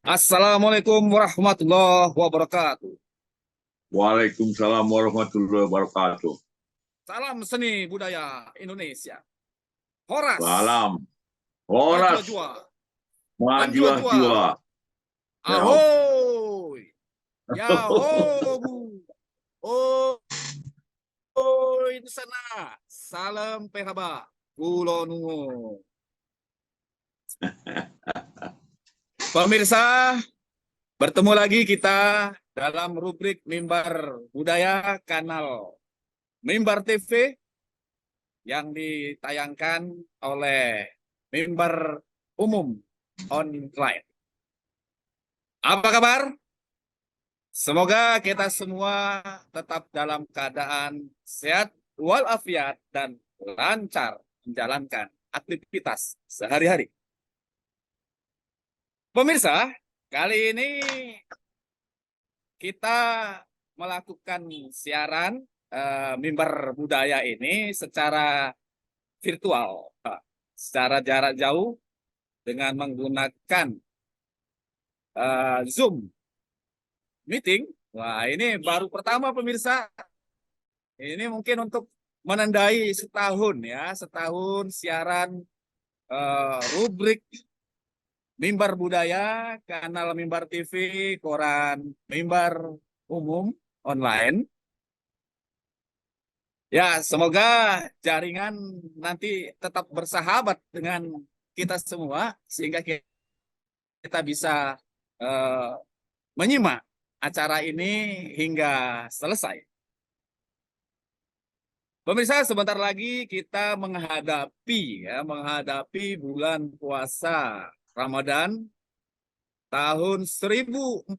Assalamualaikum warahmatullahi wabarakatuh. Waalaikumsalam warahmatullahi wabarakatuh. Salam seni budaya Indonesia. Horas, Salam. Horas, Najwa-jua, majulah Anjua-jua, jua. Ya. Ahoy, Yahobu, Oi di sana, salam PHB, Kulo Nungo. Pemirsa, bertemu lagi kita dalam rubrik Mimbar Budaya Kanal Mimbar TV yang ditayangkan oleh Mimbar Umum Online. Apa kabar? Semoga kita semua tetap dalam keadaan sehat walafiat dan lancar menjalankan aktivitas sehari-hari. Pemirsa, kali ini kita melakukan siaran Mimbar Budaya ini secara virtual, secara jarak jauh dengan menggunakan Zoom meeting. Wah, ini baru pertama pemirsa. Ini mungkin untuk menandai setahun ya, setahun siaran rubrik Mimbar Budaya, kanal Mimbar TV, koran Mimbar Umum Online. Ya, semoga jaringan nanti tetap bersahabat dengan kita semua sehingga kita bisa menyimak acara ini hingga selesai. Pemirsa, sebentar lagi kita menghadapi bulan puasa Ramadan tahun 1444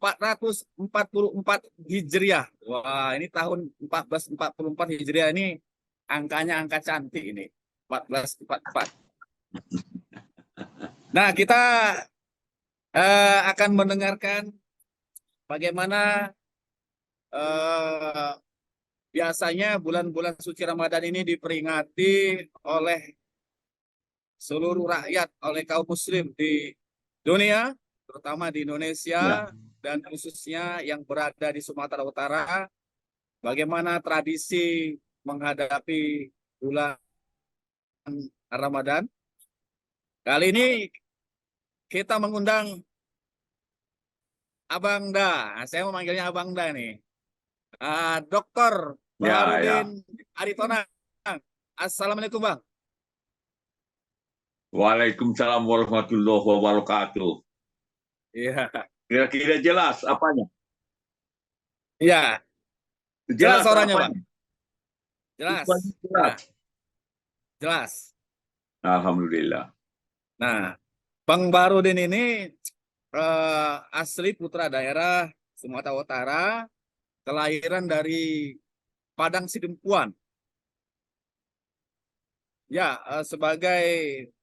Hijriah. Wah, ini tahun 1444 Hijriah ini angkanya angka cantik ini. 1444. Nah, kita akan mendengarkan bagaimana biasanya bulan-bulan suci Ramadan ini diperingati oleh seluruh rakyat, oleh kaum muslim di dunia, terutama di Ya. Indonesia, dan khususnya yang berada di Sumatera Utara, bagaimana tradisi menghadapi bulan Ramadan. Kali ini kita mengundang Abang Da, saya memanggilnya Abang Da nih, Dr. Ya, ya. Baharudin Aritonang. Assalamualaikum Bang. Waalaikumsalam warahmatullahi wabarakatuh. Iya, Kira-kira jelas apanya? iya, jelas Jelas suaranya Bang. apanya? Jelas. Jelas. Nah, jelas. Alhamdulillah. Nah, Bang Baharudin ini asli putra daerah Sumatera Utara, kelahiran dari Padang Sidempuan. Ya, sebagai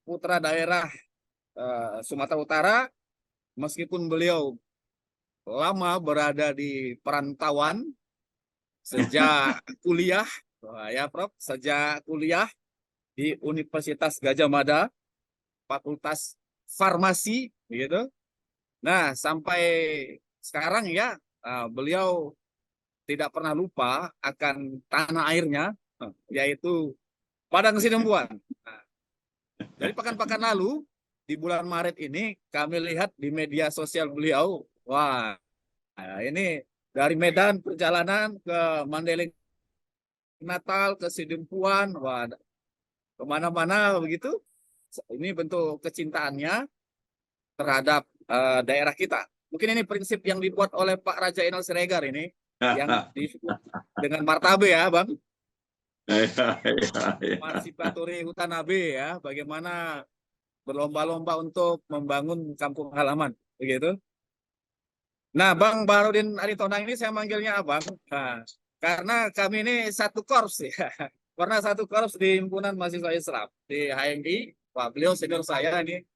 putra daerah Sumatera Utara, meskipun beliau lama berada di perantauan sejak kuliah, ya Prof, sejak kuliah di Universitas Gajah Mada, Fakultas Farmasi, gitu. Nah, sampai sekarang ya, beliau tidak pernah lupa akan tanah airnya, yaitu Padang Sidempuan. Nah, dari pekan-pekan lalu, di bulan Maret ini, kami lihat di media sosial beliau, wah, ini dari Medan perjalanan ke Mandailing Natal, ke Sidempuan, wah, kemana-mana begitu. Ini bentuk kecintaannya terhadap daerah kita. Mungkin ini prinsip yang dibuat oleh Pak Raja Inal Siregar ini, yang disebut dengan martabe ya, Bang. Emansipatory Hutanabe ya, bagaimana berlomba-lomba untuk membangun kampung halaman, begitu. Nah, Bang Baharudin Aritonang ini saya manggilnya Abang, nah, karena kami ini satu korps ya, pernah satu korps di Himpunan Mahasiswa Islam di HMI. Wah, beliau senior saya ini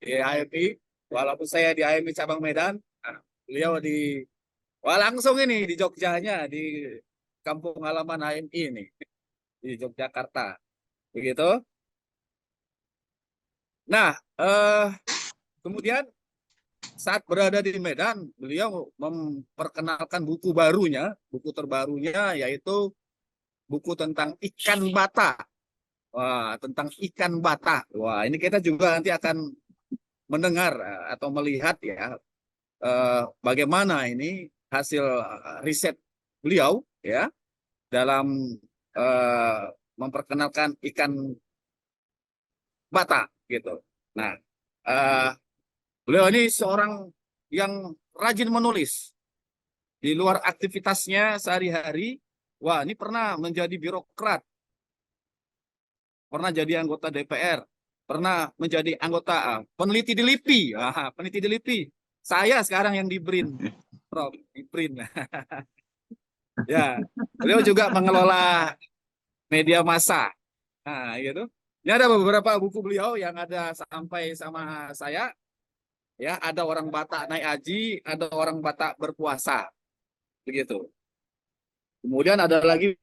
di HMI, walaupun saya di HMI cabang Medan, nah, beliau di, wah langsung ini di Jogjanya, di kampung halaman HMI ini di Yogyakarta, begitu. Nah, kemudian saat berada di Medan, beliau memperkenalkan buku barunya, buku terbarunya yaitu buku tentang ikan bata. Wah, tentang ikan bata. Wah, ini kita juga nanti akan mendengar atau melihat ya bagaimana ini hasil riset beliau ya dalam eh, memperkenalkan ikan bata gitu. Nah, eh, beliau ini seorang yang rajin menulis di luar aktivitasnya sehari-hari. Wah, ini pernah menjadi birokrat, pernah jadi anggota DPR, pernah menjadi anggota peneliti di LIPI. Peneliti di LIPI. Saya sekarang yang di BRIN, Prof, di BRIN. Ya, beliau juga mengelola media massa. Nah, gitu. Ini ada beberapa buku beliau yang ada sampai sama saya. Ya, ada orang Batak naik haji, ada orang Batak berpuasa, begitu. Kemudian ada lagi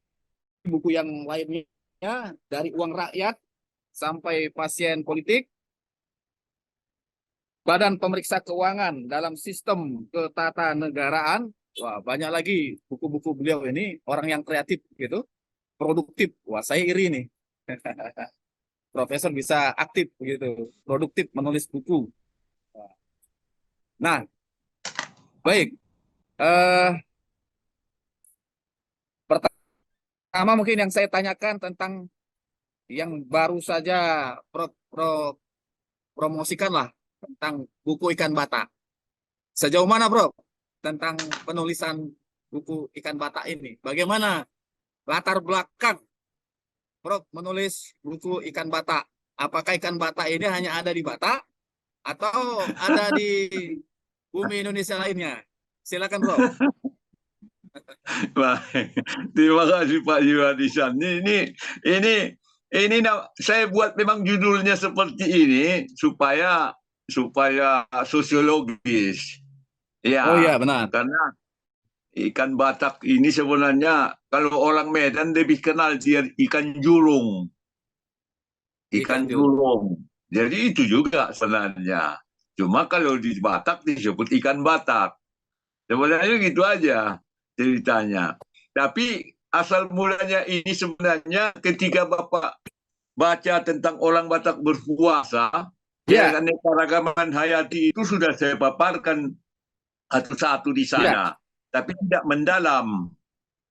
buku yang lainnya dari uang rakyat sampai pasien politik, Badan Pemeriksa Keuangan dalam sistem ketatanegaraan. Wah, banyak lagi buku-buku beliau ini orang yang kreatif gitu, produktif. Wah, saya iri nih. Profesor bisa aktif begitu, produktif menulis buku. Nah, baik. Pertama mungkin yang saya tanyakan tentang yang baru saja promosikan lah tentang buku ikan bata. Sejauh mana, Bro, tentang penulisan buku ikan bata ini? Bagaimana latar belakang Bro menulis buku ikan bata? Apakah ikan bata ini hanya ada di Batak atau ada di bumi Indonesia lainnya? Silakan, Bro. Baik. Terima kasih Pak Yuhadisan. Ini saya buat memang judulnya seperti ini supaya sosiologis. Oh iya, Ya, benar. karena ikan Batak ini sebenarnya kalau orang Medan lebih kenal dia ikan jurung, Ikan ikan jurung. jurung. Jadi itu juga sebenarnya. Cuma kalau di Batak disebut ikan Batak. Sebenarnya gitu aja ceritanya. Tapi asal mulanya ini sebenarnya ketika Bapak baca tentang orang Batak berpuasa, ya Ya, keanekaragaman hayati itu sudah saya paparkan satu-satu di ya. sana, tapi tidak mendalam.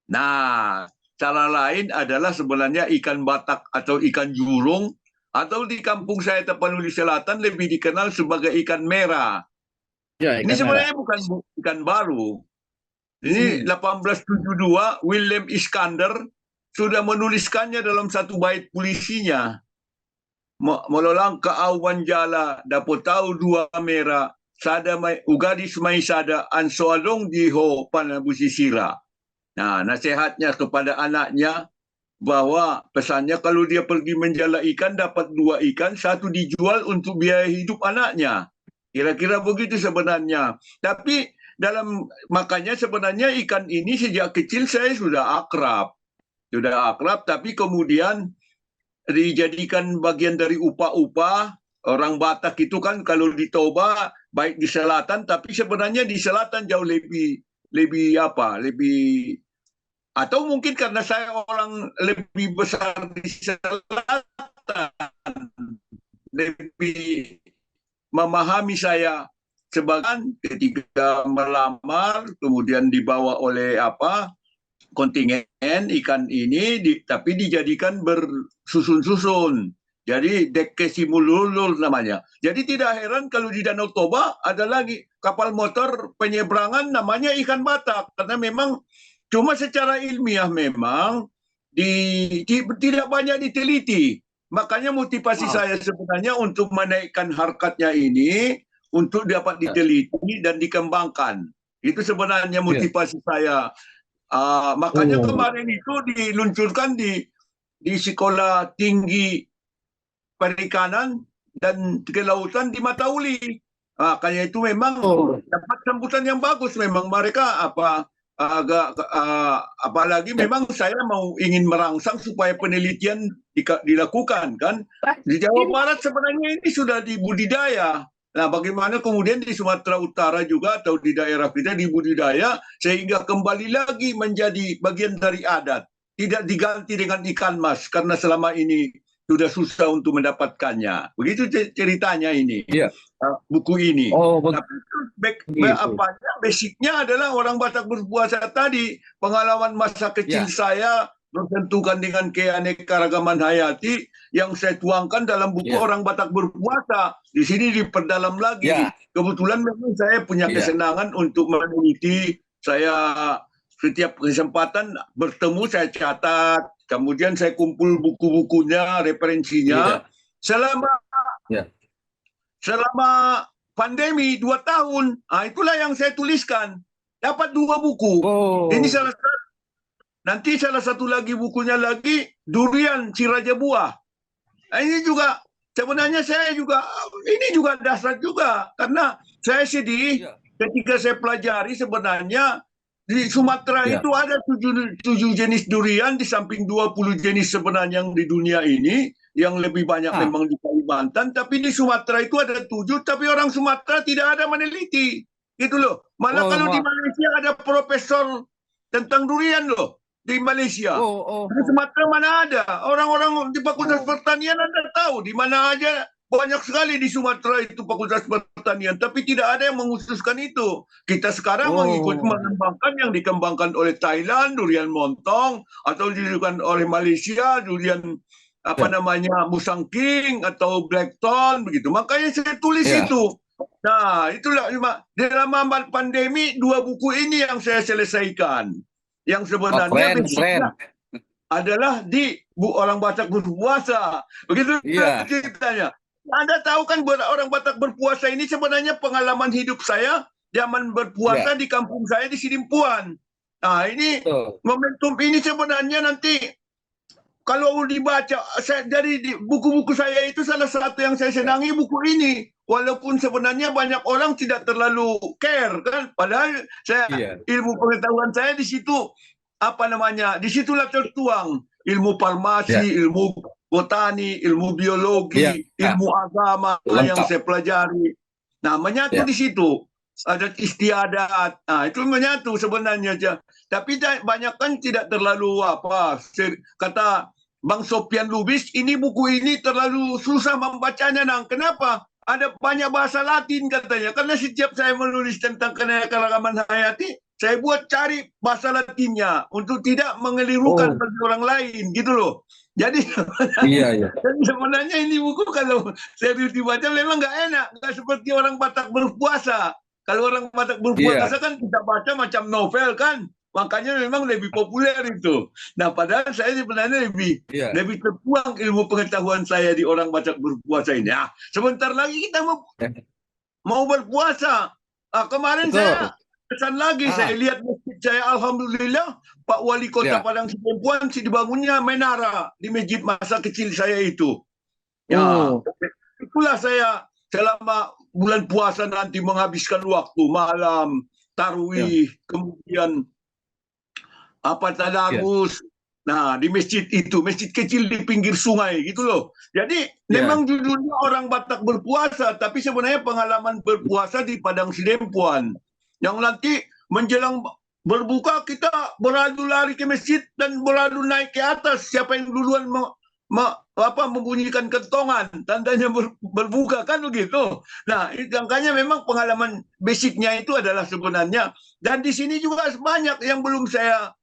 Nah, cara lain adalah sebenarnya ikan Batak atau ikan jurung, atau di kampung saya Tapanuli Selatan lebih dikenal sebagai ikan merah. Ya, Ini ikan merah. sebenarnya bukan ikan baru. Ini Hmm. 1872 William Iskander sudah menuliskannya dalam satu bait puisinya. Mololang ka awan jala dapat tahu dua mera sada mai ugadis mai sada ansoalong diho panabusisira. Nah, nasihatnya kepada anaknya bahwa pesannya kalau dia pergi menjala ikan dapat dua ikan, satu dijual untuk biaya hidup anaknya. Kira-kira begitu sebenarnya. Tapi makanya sebenarnya ikan ini sejak kecil saya sudah akrab. Sudah akrab, tapi kemudian dijadikan bagian dari upah-upah. Orang Batak itu kan kalau di Toba baik di selatan, tapi sebenarnya di selatan jauh lebih atau mungkin karena saya orang lebih besar di selatan, lebih memahami saya sebagian ketika melamar kemudian dibawa oleh kontingen ikan ini tapi dijadikan bersusun-susun. Jadi dekesimululul namanya. Jadi tidak heran kalau di Danau Toba ada lagi kapal motor penyeberangan namanya ikan Batak. Karena memang cuma secara ilmiah memang tidak banyak diteliti. Makanya motivasi Wow. saya sebenarnya untuk menaikkan harkatnya ini untuk dapat Ya, diteliti dan dikembangkan. Itu sebenarnya ya. motivasi saya. Makanya Oh. kemarin itu diluncurkan di Sekolah Tinggi Perikanan dan Kelautan di Matauli. Makanya itu memang Oh. dapat sambutan yang bagus. Memang mereka apalagi Ya. memang saya mau ingin merangsang supaya penelitian dilakukan kan. Di Jawa Barat sebenarnya ini sudah dibudidaya. Nah, bagaimana kemudian di Sumatera Utara juga atau di daerah kita dibudidaya sehingga kembali lagi menjadi bagian dari adat. Tidak diganti dengan ikan mas karena selama ini sudah susah untuk mendapatkannya. Begitu ceritanya ini, Iya. buku ini. Oh, Tapi begitu. basicnya adalah orang Batak berpuasa tadi. Pengalaman masa kecil Ya, saya bersentuhan dengan keanekaragaman hayati yang saya tuangkan dalam buku ya, Orang Batak Berpuasa. Di sini diperdalam lagi. ya, Kebetulan memang saya punya ya, kesenangan untuk meneliti. Saya setiap kesempatan bertemu saya catat. Kemudian saya kumpul buku-bukunya, referensinya. iya, Selama ya. selama pandemi 2 tahun, itulah yang saya tuliskan. Dapat 2 buku. Ini Oh, nanti salah satu lagi bukunya lagi Durian Si Raja Buah. Nah, ini juga sebenarnya saya juga ini juga dasar juga karena saya sedih iya, ketika saya pelajari sebenarnya di Sumatera iya. itu ada 7 jenis durian di samping 20 jenis sebenarnya yang di dunia ini yang lebih banyak Ah, memang di Kalimantan, tapi di Sumatera itu ada 7, tapi orang Sumatera tidak ada meneliti gitu loh. Malah oh, kalau di maaf. Malaysia ada profesor tentang durian loh di Malaysia. Oh, oh, Di oh, Sumatera mana ada? Orang-orang di Fakultas oh, Pertanian Anda tahu di mana aja banyak sekali di Sumatera itu Fakultas Pertanian, tapi tidak ada yang mengkhususkan itu. Kita sekarang mengikut oh, mengembangkan yang dikembangkan oleh Thailand, durian montong, atau dikembangkan oleh Malaysia, durian apa ya, namanya Musang King atau Blackthorn begitu. Makanya saya tulis ya. itu. Nah, itulah dalam pandemi 2 buku ini yang saya selesaikan. Yang Oh, sebenarnya keren, keren. basicnya adalah di orang Batak berpuasa. Begitu Iya, ceritanya. Anda tahu kan orang Batak berpuasa ini sebenarnya pengalaman hidup saya zaman iya, berpuasa di kampung saya di Sidimpuan. Nah, ini betul. momentum ini sebenarnya nanti kalau dibaca dari buku-buku saya itu salah satu yang saya Ya, senangi buku ini. Walaupun sebenarnya banyak orang tidak terlalu care kan, padahal saya iya, ilmu pengetahuan saya di situ apa namanya, disitulah tertuang ilmu ya, farmasi, ilmu botani, ilmu iya, biologi, ilmu agama yang lengkap. saya pelajari. Nah, menyatu Ya, di situ. Adat istiadat. Nah, itu menyatu sebenarnya aja. Tapi banyak kan tidak terlalu apa. Kata Bang Sopian Lubis, ini buku ini terlalu susah membacanya, Nang. Kenapa? Ada banyak bahasa Latin katanya. Karena setiap saya menulis tentang keanekaragaman hayati, saya buat cari bahasa Latinnya untuk tidak mengelirukan oh, bagi orang lain gitu loh. Jadi iya, iya, sebenarnya ini buku kalau serius dibaca memang nggak enak, nggak seperti orang Batak berpuasa. Kalau orang Batak berpuasa iya, kan kita baca macam novel kan, makanya memang lebih populer itu. Nah, padahal saya sebenarnya lebih iya. lebih tertuang ilmu pengetahuan saya di orang Batak berpuasa ini. Nah, sebentar lagi kita mau berpuasa. Kemarin Betul. saya pesan lagi, saya Ah, lihat masjid saya, alhamdulillah Pak Wali Kota ya. Padang Sidempuan si dibangunnya menara di masjid masa kecil saya itu. Ya, Oh, itulah saya selama bulan puasa nanti menghabiskan waktu malam, ya, tarwih, kemudian apa ya, tadarus. Nah, di masjid itu, masjid kecil di pinggir sungai gitu loh. Jadi ya. memang judulnya orang Batak berpuasa, tapi sebenarnya pengalaman berpuasa di Padang Sidempuan. Yang nanti menjelang berbuka kita beradu lari ke masjid dan beradu naik ke atas. Siapa yang duluan membunyikan kentongan, tandanya berbuka kan begitu. Nah, makanya memang pengalaman basicnya itu adalah sebenarnya. Dan di sini juga banyak yang belum saya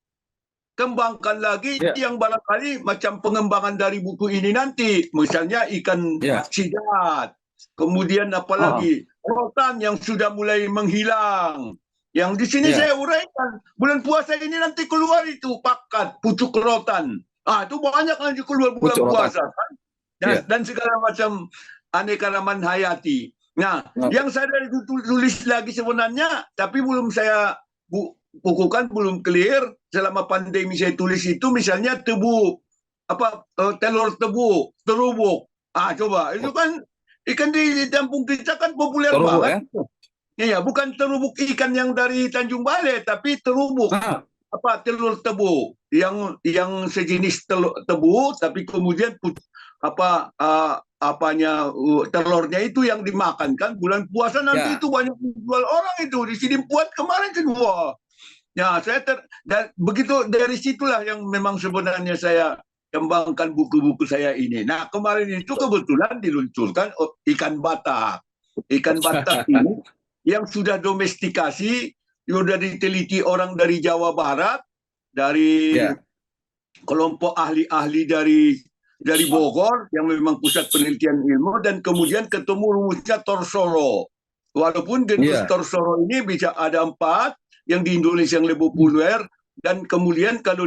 kembangkan lagi Ya, yang barangkali macam pengembangan dari buku ini nanti. Misalnya ikan ya. sidat, kemudian Oh, apalagi rotan yang sudah mulai menghilang. Yang di sini ya. saya uraikan, bulan puasa ini nanti keluar itu pakat, pucuk rotan. Itu banyak nanti keluar bulan Pucuk rotan. puasa kan. Ya. Dan segala macam aneka raman hayati. Nah, Nah, yang saya dari tulis lagi sebenarnya, tapi belum saya bukukan belum clear selama pandemi saya tulis itu misalnya tebu telur tebu terubuk, coba itu kan ikan di kampung kita kan populer terubuk banget. ya. Ya, bukan terubuk ikan yang dari Tanjung Balai tapi terubuk Nah, telur tebu yang sejenis telur tebu tapi kemudian apa telurnya itu yang dimakan kan bulan puasa nanti Ya. itu banyak jual orang itu di sini buat kemarin kan wah ya dan begitu dari situlah yang memang sebenarnya saya kembangkan buku-buku saya ini. Nah kemarin itu kebetulan diluncurkan ikan batak ini yang sudah domestikasi sudah diteliti orang dari Jawa Barat dari Ya. kelompok ahli-ahli dari Bogor yang memang pusat penelitian ilmu dan kemudian ketemu rumusnya Torsoro. Walaupun genus Iya. Torsoro ini bisa ada 4 yang di Indonesia yang lebih populer dan kemudian kalau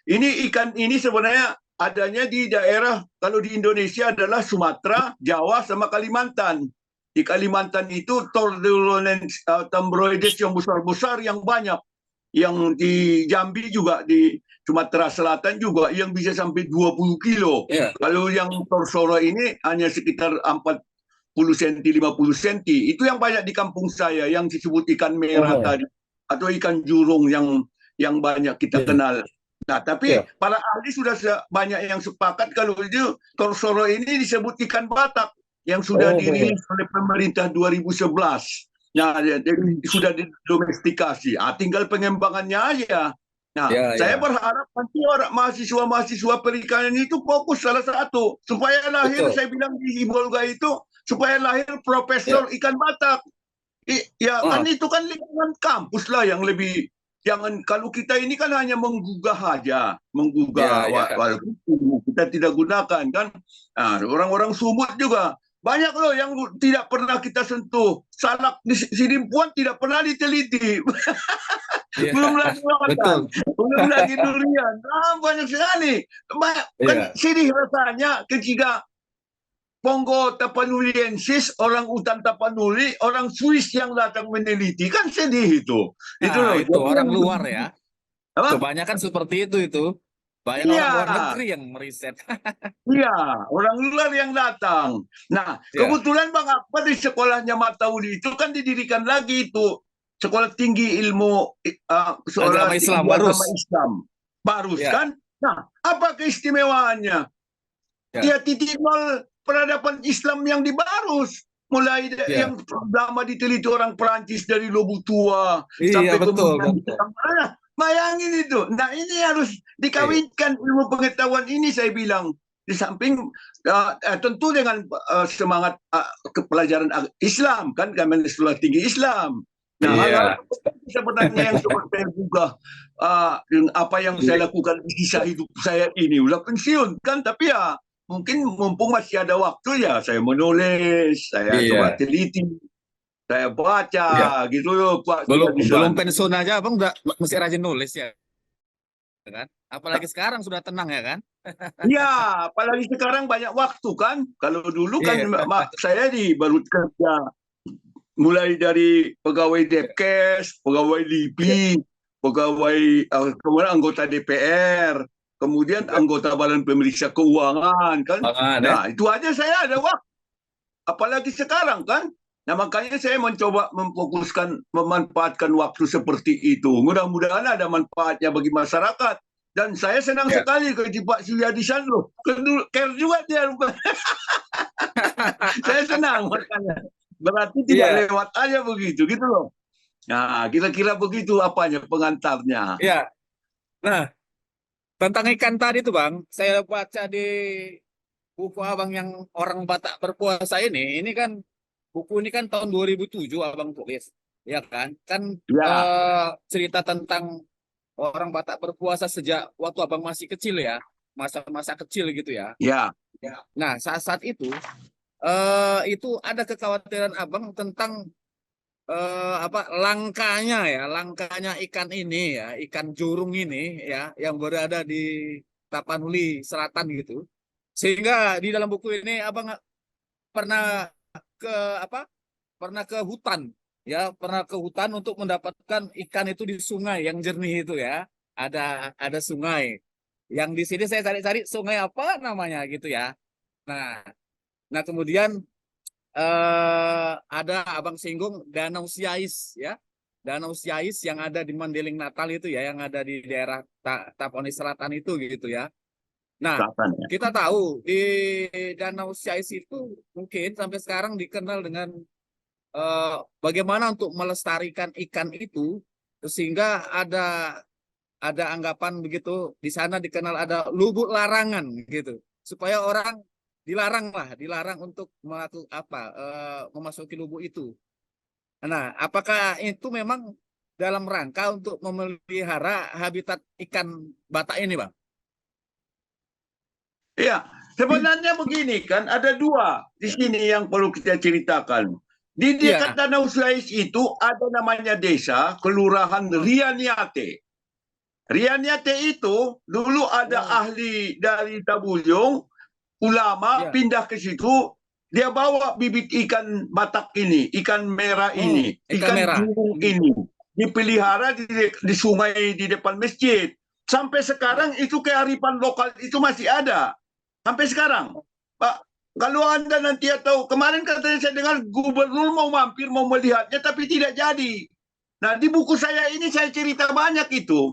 ini ikan ini sebenarnya adanya di daerah kalau di Indonesia adalah Sumatera, Jawa sama Kalimantan. Di Kalimantan itu Tordulonens tambroides yang besar-besar yang banyak. Yang di Jambi juga di Sumatera Selatan juga yang bisa sampai 20 kilo. Iya. Kalau yang Torsoro ini hanya sekitar 40 cm, 50 cm. Itu yang banyak di kampung saya yang disebut ikan merah tadi atau ikan jurung yang banyak kita Iya. kenal. Nah, tapi Iya. para ahli sudah banyak yang sepakat kalau itu Torsoro ini disebut ikan Batak yang sudah dirilis oleh pemerintah 2011. Nah, jadi sudah didomestikasi. Tinggal pengembangannya aja. Nah, Ya, saya ya. berharap nanti orang mahasiswa-mahasiswa perikanan itu fokus salah satu supaya lahir, Betul. saya bilang di Sibolga itu supaya lahir Ya. profesor ikan Batak. Ya kan Ah, itu kan lingkungan kampus lah yang lebih jangan kalau kita ini kan hanya menggugah aja, ya, menggugah ya. walaupun kita tidak gunakan kan. Nah, orang-orang Sumut juga banyak loh yang tidak pernah kita sentuh. Salak di Sidimpuan tidak pernah diteliti. Iya. Belum lagi Betul. lautan, belum lagi durian. Banyak sekali. Banyak, kan Iya. sedih rasanya ketika Pongo tapanuliensis, orang utan Tapanuli, orang Swiss yang datang meneliti, kan sedih itu. Itu Nah, loh. itu Jadi orang yang luar ya. apa? Kebanyakan seperti itu. Banyak Iya, orang luar negeri yang meriset. iya, orang luar yang datang. Nah, Ya. kebetulan Bang Akbar di sekolahnya Matauli itu kan didirikan lagi itu sekolah tinggi ilmu Agama sekolah Islam tinggi agama Barus. Islam. Barus Ya. kan? Nah, apa keistimewaannya? Ya. Dia titik nol peradaban Islam yang di Barus. Mulai Ya. yang pertama diteliti orang Perancis dari Lobu Tua Iya, sampai betul, kemudian betul. bayangin itu. Nah ini harus Iya. dikawinkan ilmu pengetahuan ini saya bilang di samping tentu dengan semangat kepelajaran Islam kan kami sekolah tinggi Islam. Nah hal-hal Iya. sebenarnya yang seperti saya juga apa yang saya lakukan di kisah hidup saya ini udah pensiun kan tapi ya mungkin mumpung masih ada waktu ya saya menulis, saya coba Iya. teliti, saya baca Iya. gitu loh Pak Belum di belum sana. pensiun aja Abang udah mesti rajin nulis ya kan? Apalagi sekarang sudah tenang ya kan? Iya, apalagi sekarang banyak waktu kan. Kalau dulu kan Iya. saya baru kerja mulai dari pegawai Depkes, pegawai Iya. LIPI, pegawai kemudian anggota DPR, kemudian anggota Badan Pemeriksa Keuangan kan. Pangan ya. Nah, itu aja saya ada waktu. Apalagi sekarang kan. Nah, makanya saya mencoba memfokuskan, memanfaatkan waktu seperti itu. Mudah-mudahan ada manfaatnya bagi masyarakat. Dan saya senang Ya. sekali ke Pak Suryadi Sandro. Care juga dia. Saya senang makanya. Berarti tidak Iya. lewat aja begitu, gitu loh. Nah, kira-kira begitu apanya pengantarnya. Iya. Nah, tentang ikan tadi tuh Bang, saya baca di buku Abang yang orang Batak berpuasa ini kan buku ini kan tahun 2007 Abang tulis. Ya kan? Kan Ya, cerita tentang orang Batak berpuasa sejak waktu Abang masih kecil ya, masa-masa kecil gitu ya. ya, Ya. Nah, saat-saat itu ada kekhawatiran Abang tentang apa langkanya ikan ini ya, ikan jurung ini ya yang berada di Tapanuli Selatan gitu. Sehingga di dalam buku ini Abang pernah ke apa? Pernah ke hutan ya, pernah ke hutan untuk mendapatkan ikan itu di sungai yang jernih itu ya. Ada sungai. Yang di sini saya cari-cari sungai apa namanya gitu ya. Nah, nah kemudian ada Abang singgung Danau Siais ya. Danau Siais yang ada di Mandeling Natal itu ya, yang ada di daerah Tapanuli Selatan itu gitu ya. Nah, selatan ya. kita tahu di Danau Sais itu mungkin sampai sekarang dikenal dengan bagaimana untuk melestarikan ikan itu sehingga ada anggapan begitu di sana dikenal ada lubuk larangan gitu supaya orang dilarang untuk melakukan memasuki lubuk itu. Nah, apakah itu memang dalam rangka untuk memelihara habitat ikan batak ini, Bang? Ya, sebenarnya begini kan, ada dua di sini yang perlu kita ceritakan. Di dekat Iya, Danau Sulawes itu ada namanya desa, Kelurahan oh, Rianiate. Rianiate itu dulu ada oh, ahli dari Tabuyung, ulama iya, pindah ke situ, dia bawa bibit ikan batak ini, ikan merah oh, ini, ikan ikan merah. burung Hmm. ini, dipelihara di sungai di depan masjid. Sampai sekarang itu kearifan lokal itu masih ada. Sampai sekarang. Pak, kalau Anda nanti tahu, kemarin katanya saya dengar gubernur mau mampir, mau melihatnya, tapi tidak jadi. Nah, di buku saya ini saya cerita banyak itu.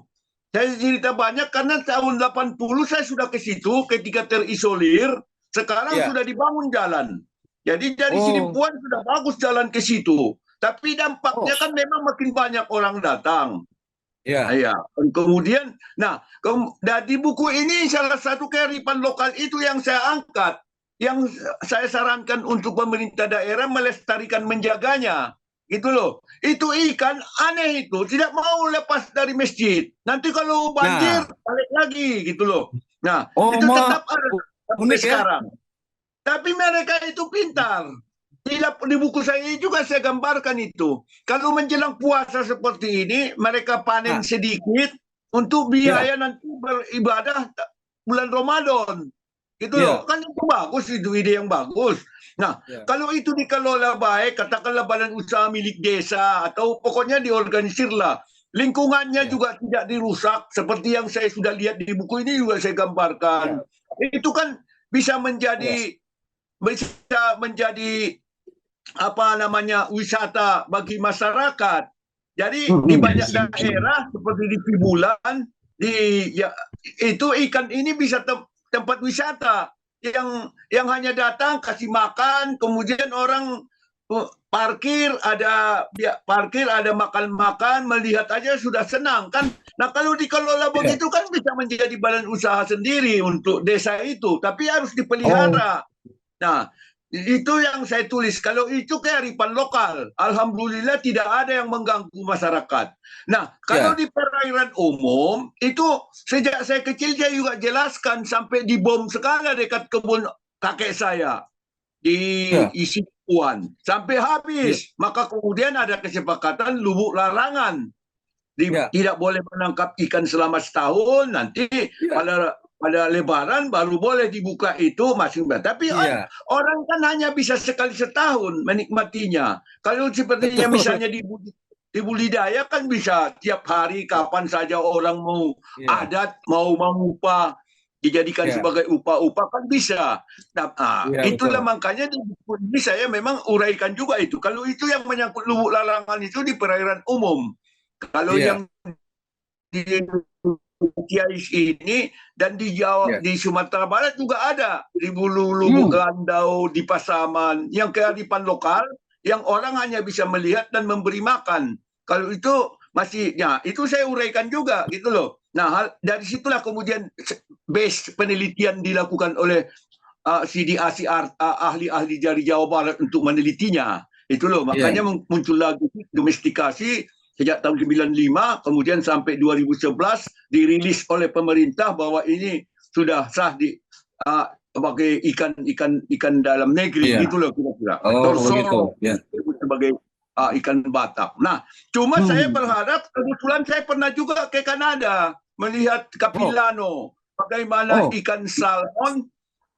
Saya cerita banyak karena tahun 80 saya sudah ke situ ketika terisolir, sekarang Iya. sudah dibangun jalan. Jadi dari Oh, Sidimpuan sudah bagus jalan ke situ. Tapi oh, dampaknya kan memang makin banyak orang datang. iya, Ya, kemudian, nah, di buku ini salah satu kearifan lokal itu yang saya angkat, yang saya sarankan untuk pemerintah daerah melestarikan, menjaganya, gitu loh. Itu ikan aneh itu, tidak mau lepas dari masjid. Nanti kalau banjir, nah, balik lagi, gitu loh. Nah, oh, itu tetap ada sampai unik ya. sekarang. Tapi mereka itu pintar. Di buku saya juga saya gambarkan itu. Kalau menjelang puasa seperti ini, mereka panen Nah, sedikit untuk iya, biaya nanti beribadah bulan Ramadan. Gitu loh. iya, Kan itu bagus, itu ide yang bagus. Nah, iya, kalau itu dikelola baik, katakanlah badan usaha milik desa, atau pokoknya diorganisirlah. Lingkungannya iya, juga tidak dirusak, seperti yang saya sudah lihat di buku ini juga saya gambarkan. iya, Itu kan bisa iya. menjadi apa namanya wisata bagi masyarakat. Jadi di Hmm. banyak daerah seperti di Pibulan, di ya, itu ikan ini bisa tempat wisata yang hanya datang kasih makan, kemudian orang parkir ada makan-makan, melihat aja sudah senang kan. Nah, kalau dikelola Iya. begitu kan bisa menjadi badan usaha sendiri untuk desa itu, tapi harus Oh, dipelihara. Nah, itu yang saya tulis. Kalau itu kearifan lokal, alhamdulillah tidak ada yang mengganggu masyarakat. Nah, kalau iya, di perairan umum, itu sejak saya kecil saya juga jelaskan sampai dibom sekali dekat kebun kakek saya di iya, isi Puan sampai iya, habis. Maka kemudian ada kesepakatan lubuk larangan, iya, tidak boleh menangkap ikan selama setahun. Nanti iya, pada Lebaran baru boleh dibuka itu masing masing. Tapi iya, orang kan hanya bisa sekali setahun menikmatinya. Kalau sepertinya betul. misalnya di budidaya kan bisa tiap hari kapan saja orang mau Iya, adat, mau mengupah, dijadikan iya, sebagai upah-upah kan bisa. Nah, iya, betul. itulah makanya di buku ini saya memang uraikan juga itu. Kalau itu yang menyangkut lubuk larangan itu di perairan umum. Kalau Iya, yang di Kiais ini dan di Jawa, iya. di Sumatera Barat juga ada di Bulu Lubuk Hmm. Landau, di Pasaman, yang kearifan lokal yang orang hanya bisa melihat dan memberi makan. Kalau itu masih, ya itu saya uraikan juga gitu loh. Nah, dari situlah kemudian base penelitian dilakukan oleh CDAC ahli-ahli dari Jawa Barat untuk menelitinya. Itu loh, Iya. makanya muncul lagi domestikasi sejak tahun 95, kemudian sampai 2011 dirilis oleh pemerintah bahwa ini sudah sah sebagai ikan dalam negeri, Iya. gitu loh kira-kira. Oh, begitu. Torsoro Ya. sebagai ikan Batak. Nah, cuma saya Hmm. berharap, kebetulan saya pernah juga ke Kanada melihat Oh, Capilano, bagaimana oh, ikan salmon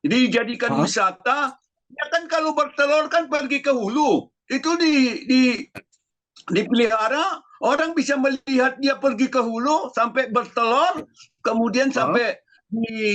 dijadikan hah? wisata. Ya kan kalau bertelur kan pergi ke hulu, itu dipelihara, orang bisa melihat dia pergi ke hulu sampai bertelur, kemudian Hah? sampai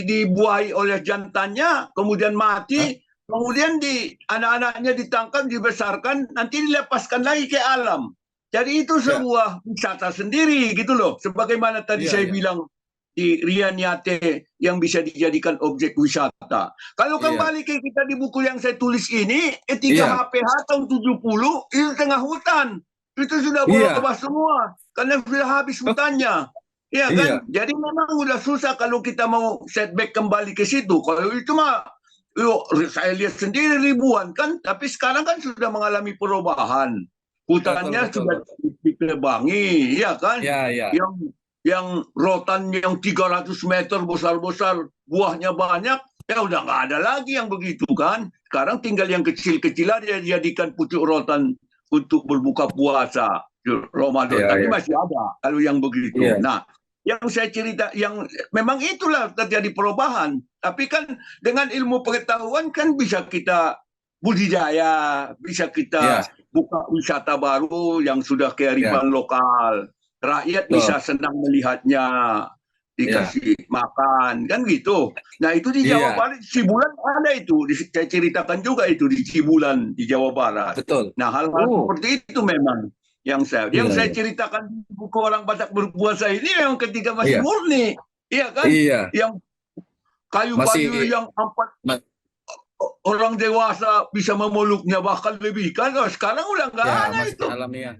dibuahi oleh jantannya, kemudian Hah? mati, kemudian anak-anaknya ditangkap, dibesarkan, nanti dilepaskan lagi ke alam. Jadi itu Ya, sebuah wisata sendiri gitu loh. Sebagaimana tadi iya, saya iya. bilang di Rianiate yang bisa dijadikan objek wisata. Kalau Iya. kembali ke kita di buku yang saya tulis ini, etika Iya. HPH tahun 70 itu tengah hutan. Itu sudah Iya. bawah semua karena sudah habis hutannya. Iya kan? Iya. Jadi memang udah susah kalau kita mau setback kembali ke situ. Kalau itu mah yuk, saya lihat sendiri ribuan kan, tapi sekarang kan sudah mengalami perubahan. Betul, Hutannya betul, sudah betul. ditebangi, ya kan? Ya, ya. Yang rotan yang 300 meter besar-besar, buahnya banyak, ya udah nggak ada lagi yang begitu kan. Sekarang tinggal yang kecil-kecil aja dijadikan pucuk rotan untuk berbuka puasa. Ramadan Iya, tadi iya. masih ada kalau yang begitu. Iya. Nah, yang saya cerita, yang memang itulah terjadi perubahan. Tapi kan dengan ilmu pengetahuan kan bisa kita budidaya, bisa kita Iya. buka wisata baru yang sudah Iya. kearifan lokal. Rakyat Betul. bisa senang melihatnya, Iya. dikasih makan, kan gitu. Nah itu di Jawa Iya. Barat, Cibulan ada itu, saya ceritakan juga itu di Cibulan, di Jawa Barat. Betul. Nah hal-hal Oh. seperti itu memang yang Iya, saya iya. ceritakan di buku Orang Batak Berpuasa ini memang ketika masih Iya. murni, iya kan? Iya. Yang kayu-kayu Masih yang ma- orang dewasa bisa memeluknya bahkan lebih kan, sekarang udah nggak ya ada masih itu, alamiah.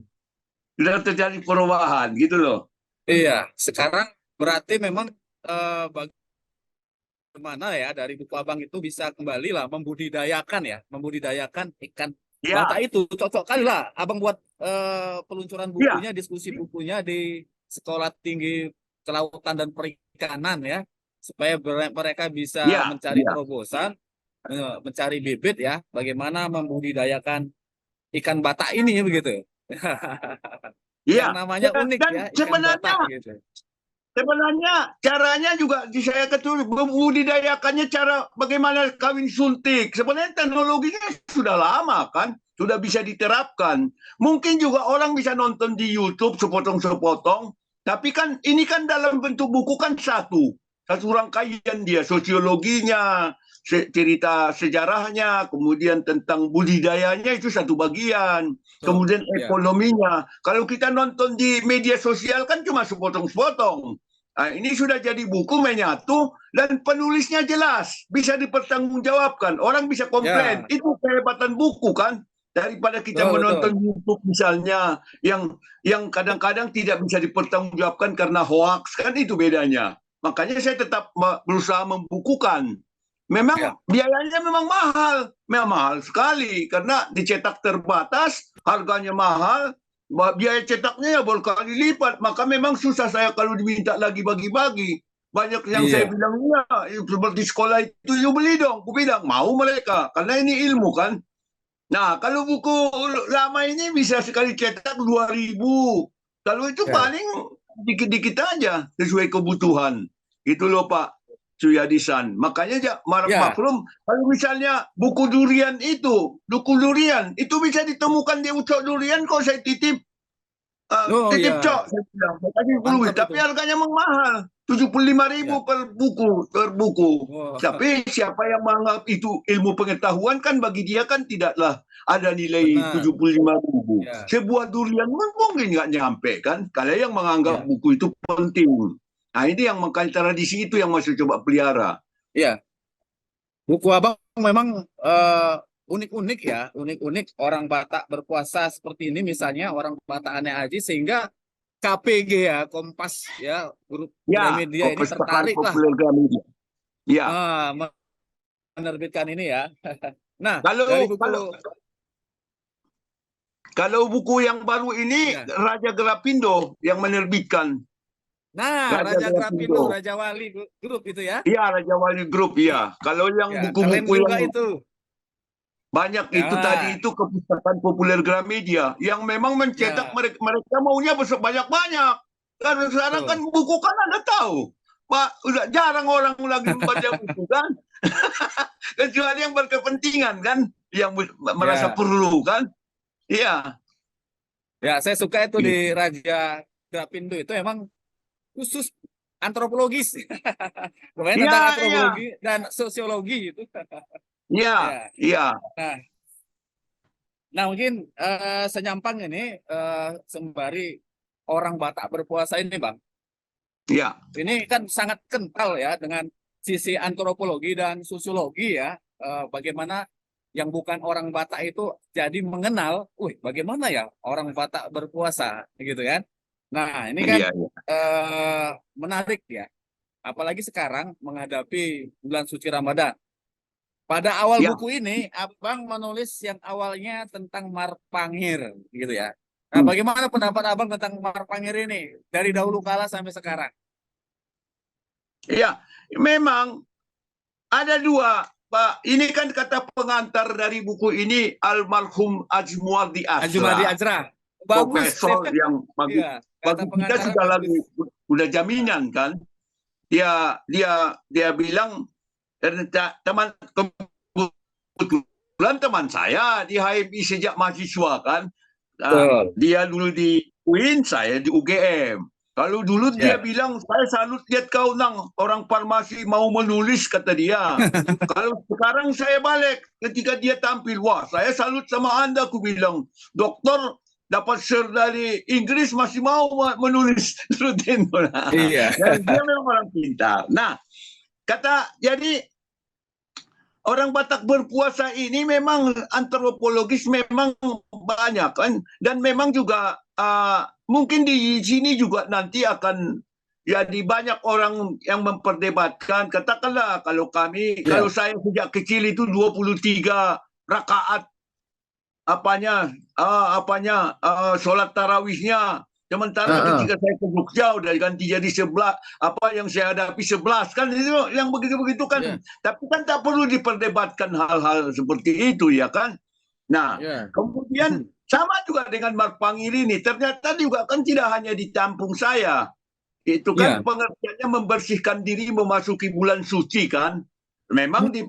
sudah terjadi perubahan gitu loh. Iya, sekarang berarti memang bagaimana ya dari buku abang itu bisa kembali lah membudidayakan ikan Ya, bata itu. Cocok kali lah abang buat peluncuran ya, bukunya, diskusi bukunya di Sekolah Tinggi Kelautan dan Perikanan ya, supaya mereka bisa ya, mencari ya. terobosan, mencari bibit ya, bagaimana membudidayakan ikan bata ini begitu. Yang Iya, namanya unik dan ya, ikan bata sebenarnya gitu. sebenarnya caranya juga saya ketahui membudidayakannya cara bagaimana kawin suntik. Sebenarnya teknologinya sudah lama kan, sudah bisa diterapkan. Mungkin juga orang bisa nonton di YouTube sepotong-sepotong, tapi kan ini kan dalam bentuk buku kan satu rangkaian dia, sosiologinya, cerita sejarahnya, kemudian tentang budidayanya itu satu bagian, Betul. kemudian Ya. ekonominya. Kalau kita nonton di media sosial kan cuma sepotong-sepotong. Nah, ini sudah jadi buku menyatu dan penulisnya jelas, bisa dipertanggungjawabkan. Orang bisa komplain. Ya, Itu kehebatan buku kan. Daripada kita betul, betul. menonton YouTube misalnya yang kadang-kadang tidak bisa dipertanggungjawabkan karena hoax, kan itu bedanya. Makanya saya tetap berusaha membukukan. Ya, Memang biayanya memang mahal sekali karena dicetak terbatas, harganya mahal, biaya cetaknya ya berkali lipat. Maka memang susah saya kalau diminta lagi bagi-bagi. Banyak yang saya iya, bilang, ya seperti sekolah itu, you beli dong. Aku bilang, mau mereka, karena ini ilmu kan. Nah, kalau buku lama ini bisa sekali cetak 2.000. Kalau itu ya, paling dikit-dikit aja sesuai kebutuhan. Itu loh Pak Suyadisan. Makanya ya. maklum kalau misalnya buku durian itu bisa ditemukan di Ucok Durian kok saya titip. Oh Titip ya, cok, saya bilang. Tadi 10, mantap tapi itu. harganya memang mahal. 75.000 Ya, per buku. wah, Tapi siapa yang menganggap itu ilmu pengetahuan kan bagi dia kan tidaklah ada nilai benar. 75.000. Ya, Sebuah durian mungkin nggak nyampe kan. Kalau yang menganggap ya, buku itu penting. Nah ini yang makanya tradisi itu yang masih coba pelihara. ya. Buku abang memang unik-unik ya, unik-unik orang Batak berpuasa seperti ini, misalnya orang Batak Aneh Aji, sehingga KPG ya, Kompas ya, grup Ya, Gramedia ini perpustakaan tertarik lah populer Gramedia. Ya, menerbitkan ini ya. Nah, dari kalau buku kalau kalau buku yang baru ini ya. Raja Gelapindo yang menerbitkan. Nah, Raja Raja Grapindo, Gelapindo. Raja Wali grup itu ya. Iya, Raja Wali Group ya. Kalau yang Ya, keren buku-buku juga yang itu. banyak itu tadi Ya, itu kepustakaan populer Gramedia yang memang mencetak ya, mereka maunya banyak-banyak. Karena sekarang kan betul. buku kan Anda tahu. Pak, udah jarang orang lagi membaca buku kan. Kecuali yang berkepentingan kan, yang merasa Ya, perlu kan. Iya. ya, saya suka itu di Raja Grapindo itu emang khusus antropologis. Kemudian Iya, tentang iya. antropologi dan sosiologi itu. Iya, Ya. iya. Nah, nah mungkin senyampang ini sembari orang Batak berpuasa ini, Bang. Ya, Ini kan sangat kental ya dengan sisi antropologi dan sosiologi ya. Bagaimana yang bukan orang Batak itu jadi mengenal, bagaimana ya orang Batak berpuasa gitu kan. Nah, ini kan iya, iya. menarik ya. Apalagi sekarang menghadapi bulan suci Ramadan. Pada awal Ya, buku ini, Abang menulis yang awalnya tentang Marpangir, gitu ya. Nah, hmm, bagaimana pendapat Abang tentang Marpangir ini dari dahulu kala sampai sekarang? iya. Memang ada dua, Pak. Ini kan kata pengantar dari buku ini almarhum Ajmuardi Ajumadi Asra, Ajra, bagus. Saya profesor kan, yang bagi iya, kata bagi kita pengantarnya sudah bagus. lalu sudah Nah, jaminan kan. Dia bilang teman kebetulan teman saya di HMI sejak mahasiswa kan. Nah, betul. dia dulu di UIN, saya di UGM. Kalau dulu dia Ya. bilang, saya salut lihat kau nang orang farmasi mau menulis, kata dia. Kalau sekarang saya balik ketika dia tampil, wah saya salut sama Anda, aku bilang. Dokter dapat share dari Inggris masih mau menulis rutin. Iya. Dan dia memang orang pintar. Nah, jadi orang Batak berpuasa ini memang antropologis memang banyak kan, dan memang juga mungkin di sini juga nanti akan jadi banyak orang yang memperdebatkan. Katakanlah kalau Ya. saya sejak kecil itu 23 rakaat sholat tarawihnya. Sementara Heeh. ketika saya ke Jogja udah ganti jadi 11, apa yang saya hadapi 11 kan, itu yang begitu-begitu kan. Ya. Tapi kan tak perlu diperdebatkan hal-hal seperti itu ya kan. Nah, Ya. kemudian sama juga dengan Marpangir ini, ternyata juga kan tidak hanya di kampung saya. Itu kan Ya. pengertiannya membersihkan diri memasuki bulan suci kan. Memang Hmm.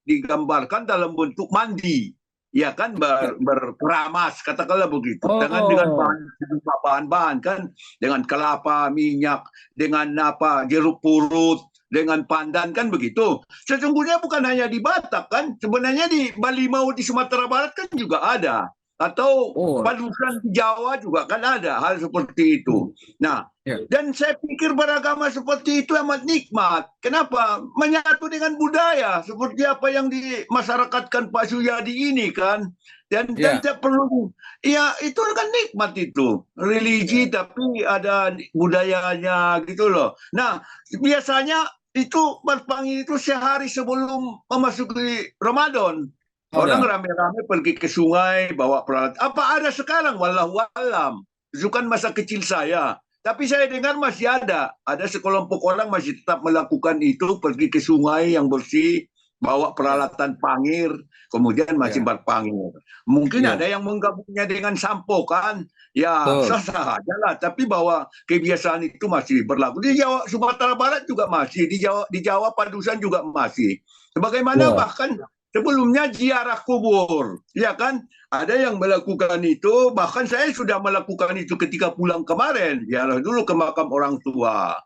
digambarkan dalam bentuk mandi, ya kan, berkeramas, katakanlah begitu, dengan Oh. bahan-bahan kan, dengan kelapa, minyak, dengan apa, jeruk purut, dengan pandan kan begitu. Sesungguhnya bukan hanya di Batak kan, sebenarnya di Bali Mau di Sumatera Barat kan juga ada, atau Oh. padusan di Jawa juga kan ada hal seperti itu. Nah, Ya. dan saya pikir beragama seperti itu amat nikmat. Kenapa? Menyatu dengan budaya seperti apa yang dimasyarakatkan Pak Suyadi ini kan. Dan Ya. tidak perlu, ya itu kan nikmat itu. Ya. Religi tapi ada budayanya gitu loh. Nah, biasanya itu berpanggil itu sehari sebelum memasuki Ramadan. Orang Ada. rame-rame pergi ke sungai bawa peralatan. Apa ada sekarang? Wallahu alam. Itu kan masa kecil saya. Tapi saya dengar masih ada sekelompok orang masih tetap melakukan itu, pergi ke sungai yang bersih, bawa Ya. peralatan pangir, kemudian masih Ya. berpangir. Mungkin Ya. ada yang menggabungnya dengan sampo kan, ya Betul. sah-sah aja lah. Tapi bahwa kebiasaan itu masih berlaku di Jawa, Sumatera Barat juga masih, di Jawa Padusan juga masih. Sebagaimana Ya. bahkan sebelumnya ziarah kubur, ya kan? Ada yang melakukan itu, bahkan saya sudah melakukan itu ketika pulang kemarin, ziarah dulu ke makam orang tua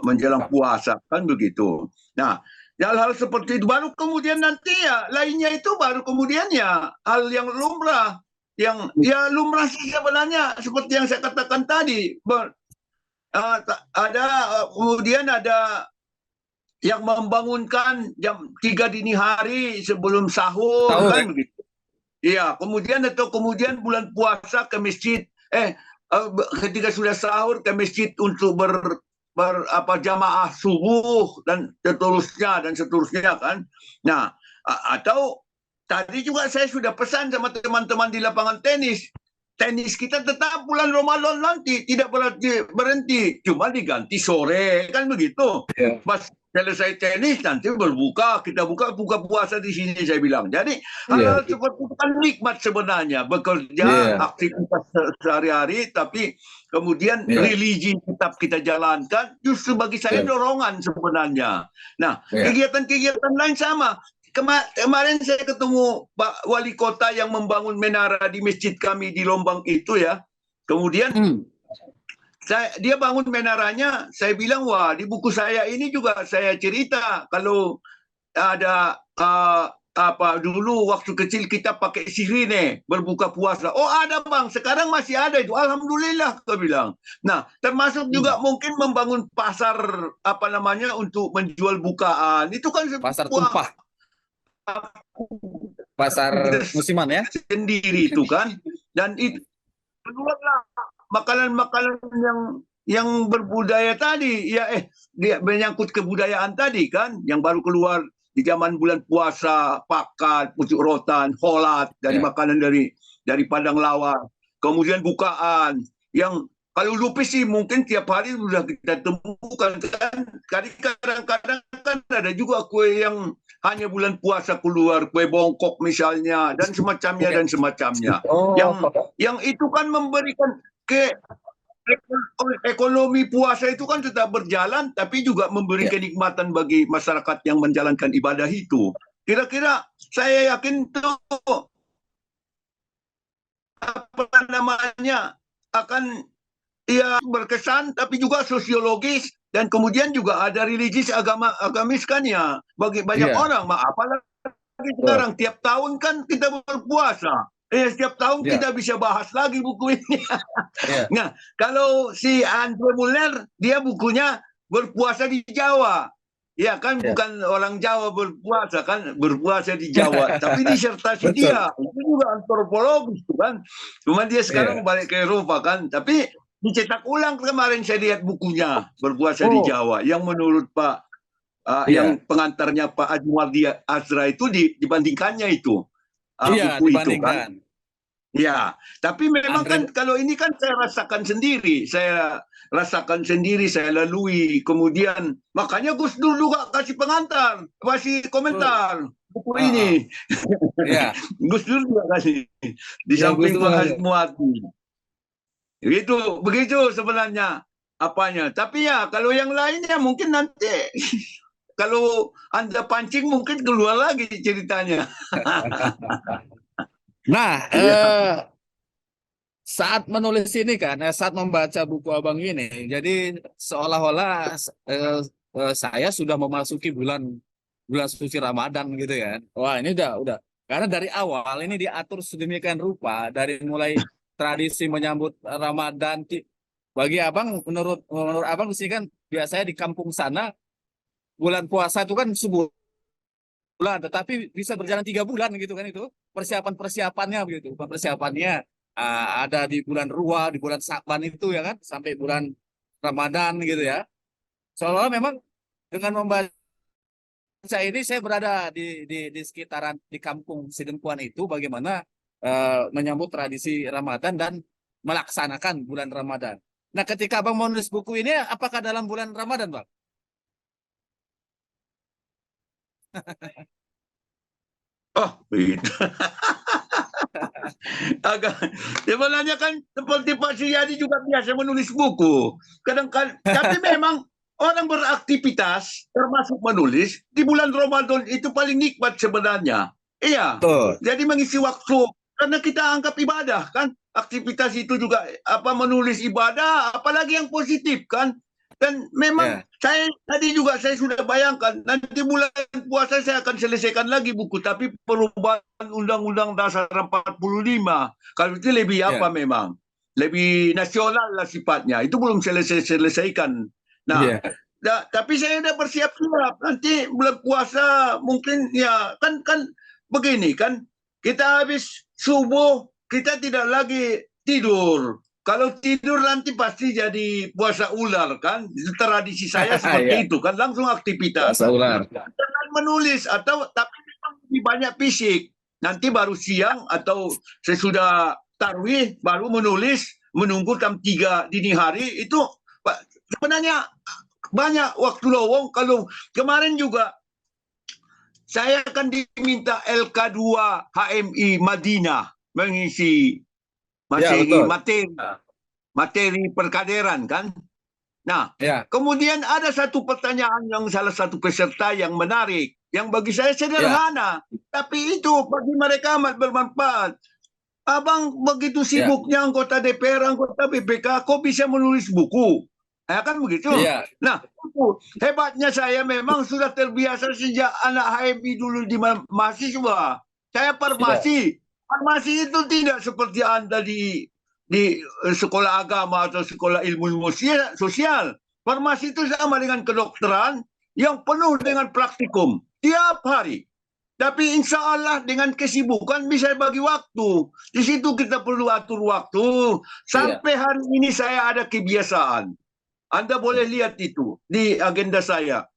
menjelang puasa kan begitu. Nah, hal-hal seperti itu baru kemudian nanti ya lainnya itu baru kemudian ya hal yang lumrah, yang ya lumrah sih sebenarnya seperti yang saya katakan tadi. Ada kemudian ada yang membangunkan jam 3 dini hari sebelum sahur Sahur ya. kan begitu. Iya, kemudian bulan puasa ke masjid, ketika sudah sahur ke masjid untuk jamaah subuh dan seterusnya kan. Nah, atau tadi juga saya sudah pesan sama teman-teman di lapangan tenis. Tenis kita tetap bulan Ramadan nanti tidak berhenti, cuma diganti sore kan begitu. Ya. Pas selesai tenis nanti kita buka puasa di sini, saya bilang. Jadi Iya. hal-hal seperti itu kan nikmat sebenarnya, bekerja Iya. aktivitas sehari-hari tapi kemudian Iya. religi tetap kita jalankan, justru bagi saya Iya. dorongan sebenarnya. Nah, Iya. kegiatan-kegiatan lain sama. Kemarin saya ketemu Pak Wali Kota yang membangun menara di masjid kami di Lombang itu ya. Kemudian Hmm. dia bangun menaranya, saya bilang, wah di buku saya ini juga saya cerita kalau ada apa dulu waktu kecil kita pakai sirine berbuka puasa. Oh ada bang, sekarang masih ada itu. Alhamdulillah kau bilang. Nah termasuk juga mungkin membangun pasar apa namanya untuk menjual bukaan. Itu kan Pasar sebuah tumpah, pasar musiman ya. sendiri itu kan. Dan itu keluarlah makanan-makanan yang berbudaya tadi ya dia menyangkut kebudayaan tadi kan yang baru keluar di zaman bulan puasa, pakat, pucuk rotan, holat dari Ya. makanan dari Padang Lawas. Kemudian bukaan yang kalau lupis sih mungkin tiap hari sudah kita temukan kan. Kadang-kadang kan ada juga kue yang hanya bulan puasa keluar, kue bongkok misalnya dan semacamnya Oke. dan semacamnya. Oh, Yang itu kan memberikan ke ekonomi puasa itu kan tetap berjalan, tapi juga memberi ya. kenikmatan bagi masyarakat yang menjalankan ibadah itu. Kira-kira saya yakin tuh apa namanya akan ya berkesan, tapi juga sosiologis dan kemudian juga ada religius agamis kan ya bagi banyak Iya, orang. Apalagi betul. sekarang tiap tahun kan kita berpuasa. Setiap tahun Iya, kita bisa bahas lagi buku ini. iya, Nah, kalau si Andre Muller, dia bukunya berpuasa di Jawa. Ya kan iya. bukan orang Jawa berpuasa kan berpuasa di Jawa, tapi disertasi Betul. dia itu juga antropologis kan. Cuma dia sekarang Iya. balik ke Eropa kan, tapi dicetak ulang kemarin saya lihat bukunya berpuasa di Oh, Jawa yang menurut Pak iya. yang pengantarnya Pak Ajmuardi Azra itu dibandingkannya itu Iya, buku itu kan. dibandingkan. Ya, tapi memang Andre, kan kalau ini kan saya rasakan sendiri, saya lalui, kemudian makanya Gus Dur juga kasih pengantar, kasih betul. komentar buku ini. Ah, iya. Gus Dur juga kasih di Ya, Gus samping Dur. Pak Azmuati. Begitu sebenarnya apanya. Tapi ya kalau yang lainnya mungkin nanti kalau Anda pancing mungkin keluar lagi ceritanya. Nah, Iya. saat menulis ini kan, saat membaca buku Abang ini, jadi seolah-olah eh, saya sudah memasuki bulan bulan suci Ramadan gitu ya. Wah, ini udah. Karena dari awal ini diatur sedemikian rupa, dari mulai tradisi menyambut Ramadan. Bagi Abang, menurut Abang di sini kan biasanya di kampung sana bulan puasa itu kan sebulan, tetapi bisa berjalan 3 bulan gitu kan itu persiapan-persiapannya begitu. Persiapannya ada di bulan Ruwa, di bulan Sa'ban itu ya kan, sampai bulan Ramadan gitu ya. Soalnya memang dengan membaca ini saya berada di sekitaran di kampung Sidempuan itu bagaimana menyambut tradisi Ramadan dan melaksanakan bulan Ramadan. Nah, ketika Abang menulis buku ini, apakah dalam bulan Ramadan, Bang? Oh, itu. Agak sebenarnya kan seperti Pak Suryadi juga biasa menulis buku. Kadang-kadang, tapi memang orang beraktivitas termasuk menulis di bulan Ramadan itu paling nikmat sebenarnya. Iya. Betul. Jadi mengisi waktu karena kita anggap ibadah kan. Aktivitas itu juga apa menulis ibadah, apalagi yang positif kan. Dan memang Ya, saya sudah bayangkan nanti bulan puasa saya akan selesaikan lagi buku tapi perubahan Undang-Undang Dasar 45 kalau itu lebih apa ya, memang lebih nasional lah sifatnya itu belum selesaikan. Nah, ya, tapi saya sudah bersiap-siap nanti bulan puasa mungkin ya kan begini kan kita habis subuh kita tidak lagi tidur. Kalau tidur nanti pasti jadi puasa ular kan. Tradisi saya ya. seperti itu kan langsung aktivitas. Bahasa ular. Jangan menulis atau tapi memang lebih banyak fisik. Nanti baru siang atau sesudah tarwih baru menulis menunggu jam 3 dini hari itu sebenarnya banyak waktu lowong. Kalau kemarin juga saya akan diminta LK2 HMI Madinah mengisi Ya, betul. materi perkaderan kan. Nah, Ya, kemudian ada satu pertanyaan yang salah satu peserta yang menarik, yang bagi saya ya, sederhana, tapi itu bagi mereka amat bermanfaat. Abang begitu ya. sibuknya anggota DPR, anggota BPK, kok bisa menulis buku? Ya kan begitu. Iya, Nah, hebatnya saya memang sudah terbiasa sejak anak HMI dulu di mahasiswa. Saya iya, farmasi. Farmasi itu tidak seperti Anda di sekolah agama atau sekolah ilmu sosial. Farmasi itu sama dengan kedokteran yang penuh dengan praktikum tiap hari. Tapi insya Allah dengan kesibukan bisa bagi waktu. Di situ kita perlu atur waktu. iya, Sampai hari ini saya ada kebiasaan. Anda boleh lihat itu di agenda saya.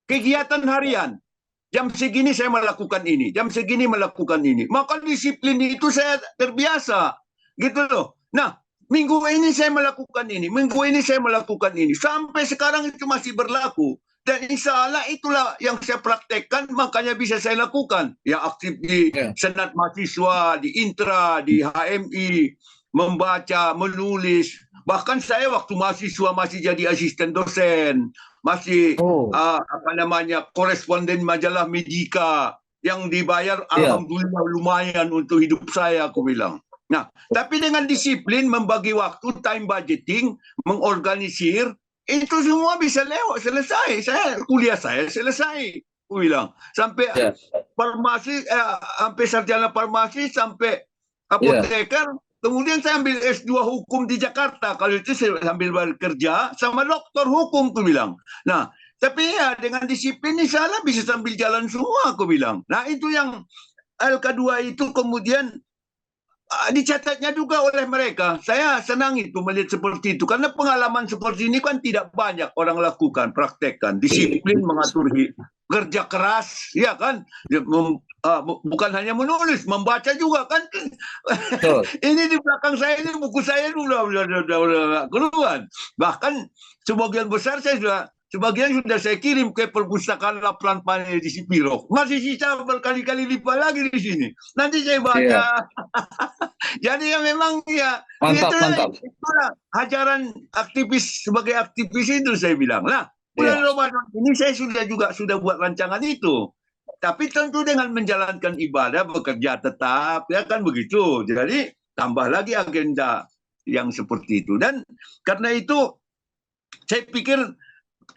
Kegiatan harian. Jam segini saya melakukan ini. Jam segini melakukan ini. Maka disiplin itu saya terbiasa. Gitu loh. Nah, minggu ini saya melakukan ini. Minggu ini saya melakukan ini. Sampai sekarang itu masih berlaku. Dan insya Allah itulah yang saya praktekkan, makanya bisa saya lakukan. Ya aktif di iya. Senat Mahasiswa, di Intra, di HMI, membaca, menulis. Bahkan saya waktu mahasiswa masih jadi asisten dosen, masih Oh, apa namanya koresponden majalah Medika yang dibayar iya, alhamdulillah lumayan untuk hidup saya, aku bilang. Nah, tapi dengan disiplin membagi waktu, time budgeting, mengorganisir, itu semua bisa lewat selesai. Kuliah saya selesai, aku bilang. Sampai iya, farmasi, sampai sarjana farmasi, sampai iya, apoteker. Kemudian saya ambil S2 hukum di Jakarta. Kalau itu saya sambil bekerja sama dokter hukum, aku bilang. Nah, tapi ya dengan disiplin insya Allah bisa sambil jalan semua, aku bilang. Nah, itu yang LK2 itu kemudian dicatatnya juga oleh mereka. Saya senang itu melihat seperti itu karena pengalaman seperti ini kan tidak banyak orang lakukan, praktekkan, disiplin, mengatur kerja keras, ya kan? Bukan hanya menulis, membaca juga kan. betul. Ini di belakang saya ini buku saya udah keluar. Bahkan sebagian besar saya sudah sebagian sudah saya kirim ke perpustakaan Laplan Panel di Sipiro. Masih sisa berkali-kali lipat lagi di sini. Nanti saya Iya, baca. Jadi ya memang ya mantap, mantap. itulah ajaran aktivis sebagai aktivis itu saya bilang. Nah, bulan Iya, Ramadan ini saya sudah buat rancangan itu. Tapi tentu dengan menjalankan ibadah bekerja tetap ya kan begitu. Jadi tambah lagi agenda yang seperti itu. Dan karena itu saya pikir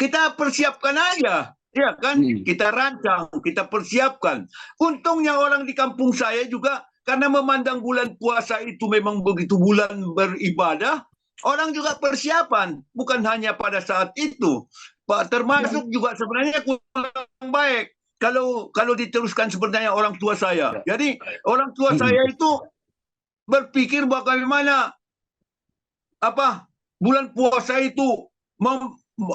kita persiapkan aja. Ya kan, hmm, kita rancang, kita persiapkan. Untungnya orang di kampung saya juga karena memandang bulan puasa itu memang begitu bulan beribadah, orang juga persiapan, bukan hanya pada saat itu. Termasuk juga sebenarnya kurang baik kalau diteruskan sebenarnya orang tua saya. Jadi orang tua hmm, saya itu berpikir bagaimana apa bulan puasa itu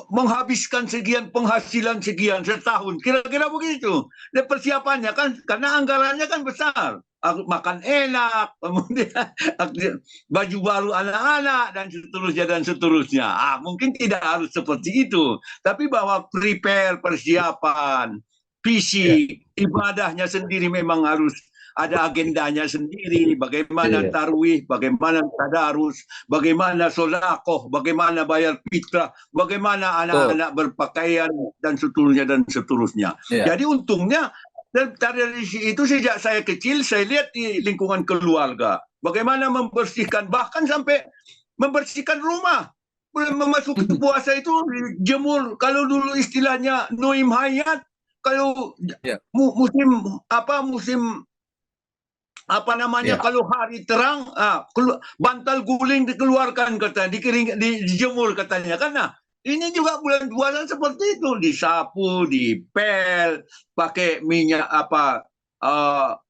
menghabiskan sekian penghasilan sekian setahun, kira-kira begitu. Dan persiapannya kan karena anggarannya kan besar. Makan enak, kemudian baju baru anak-anak dan seterusnya. Mungkin tidak harus seperti itu, tapi bahwa prepare persiapan, iya, visi ibadahnya sendiri memang harus ada agendanya sendiri, bagaimana iya, tarwih, bagaimana tadarus, bagaimana sodakoh, bagaimana bayar fitrah, bagaimana betul. anak-anak berpakaian, dan seterusnya, dan seterusnya. Iya, Jadi untungnya, dari itu sejak saya kecil, saya lihat di lingkungan keluarga, bagaimana membersihkan, bahkan sampai membersihkan rumah. Memasuki hmm, puasa itu jemur, kalau dulu istilahnya Noim Hayat, kalau iya, musim apa namanya iya, kalau hari terang bantal guling dikeluarkan katanya dijemur katanya karena ini juga bulan puasa seperti itu disapu dipel pakai minyak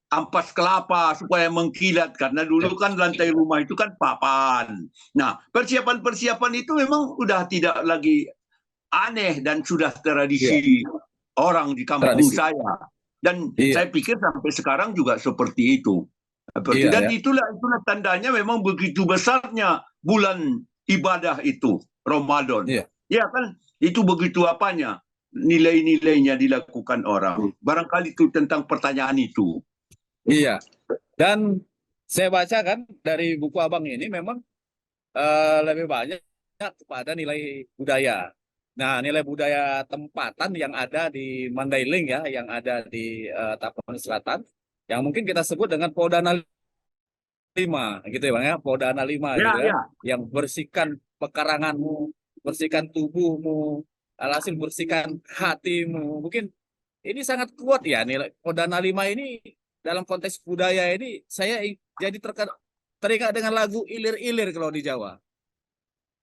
ampas kelapa supaya mengkilat karena iya, dulu kan lantai rumah itu kan papan. Nah, persiapan-persiapan itu memang udah tidak lagi aneh dan sudah iya, tradisi orang di kampung tradisi. saya. Dan Iya, saya pikir sampai sekarang juga seperti itu. iya, Dan ya. itulah tandanya memang begitu besarnya bulan ibadah itu, Ramadan. Iya, Ya kan, itu begitu apanya nilai-nilainya dilakukan orang. Barangkali itu tentang pertanyaan itu. iya. Dan saya baca kan dari buku abang ini memang lebih banyak kepada nilai budaya. Nah, nilai budaya tempatan yang ada di Mandailing ya, yang ada di Tapanuli Selatan, yang mungkin kita sebut dengan Podana 5, gitu ya Bang ya, Podana 5 Ya, gitu kan, ya. yang bersihkan pekaranganmu, bersihkan tubuhmu, alhasil bersihkan hatimu. Mungkin ini sangat kuat ya nilai Kodana 5 ini dalam konteks budaya ini saya jadi teringat dengan lagu Ilir-ilir kalau di Jawa.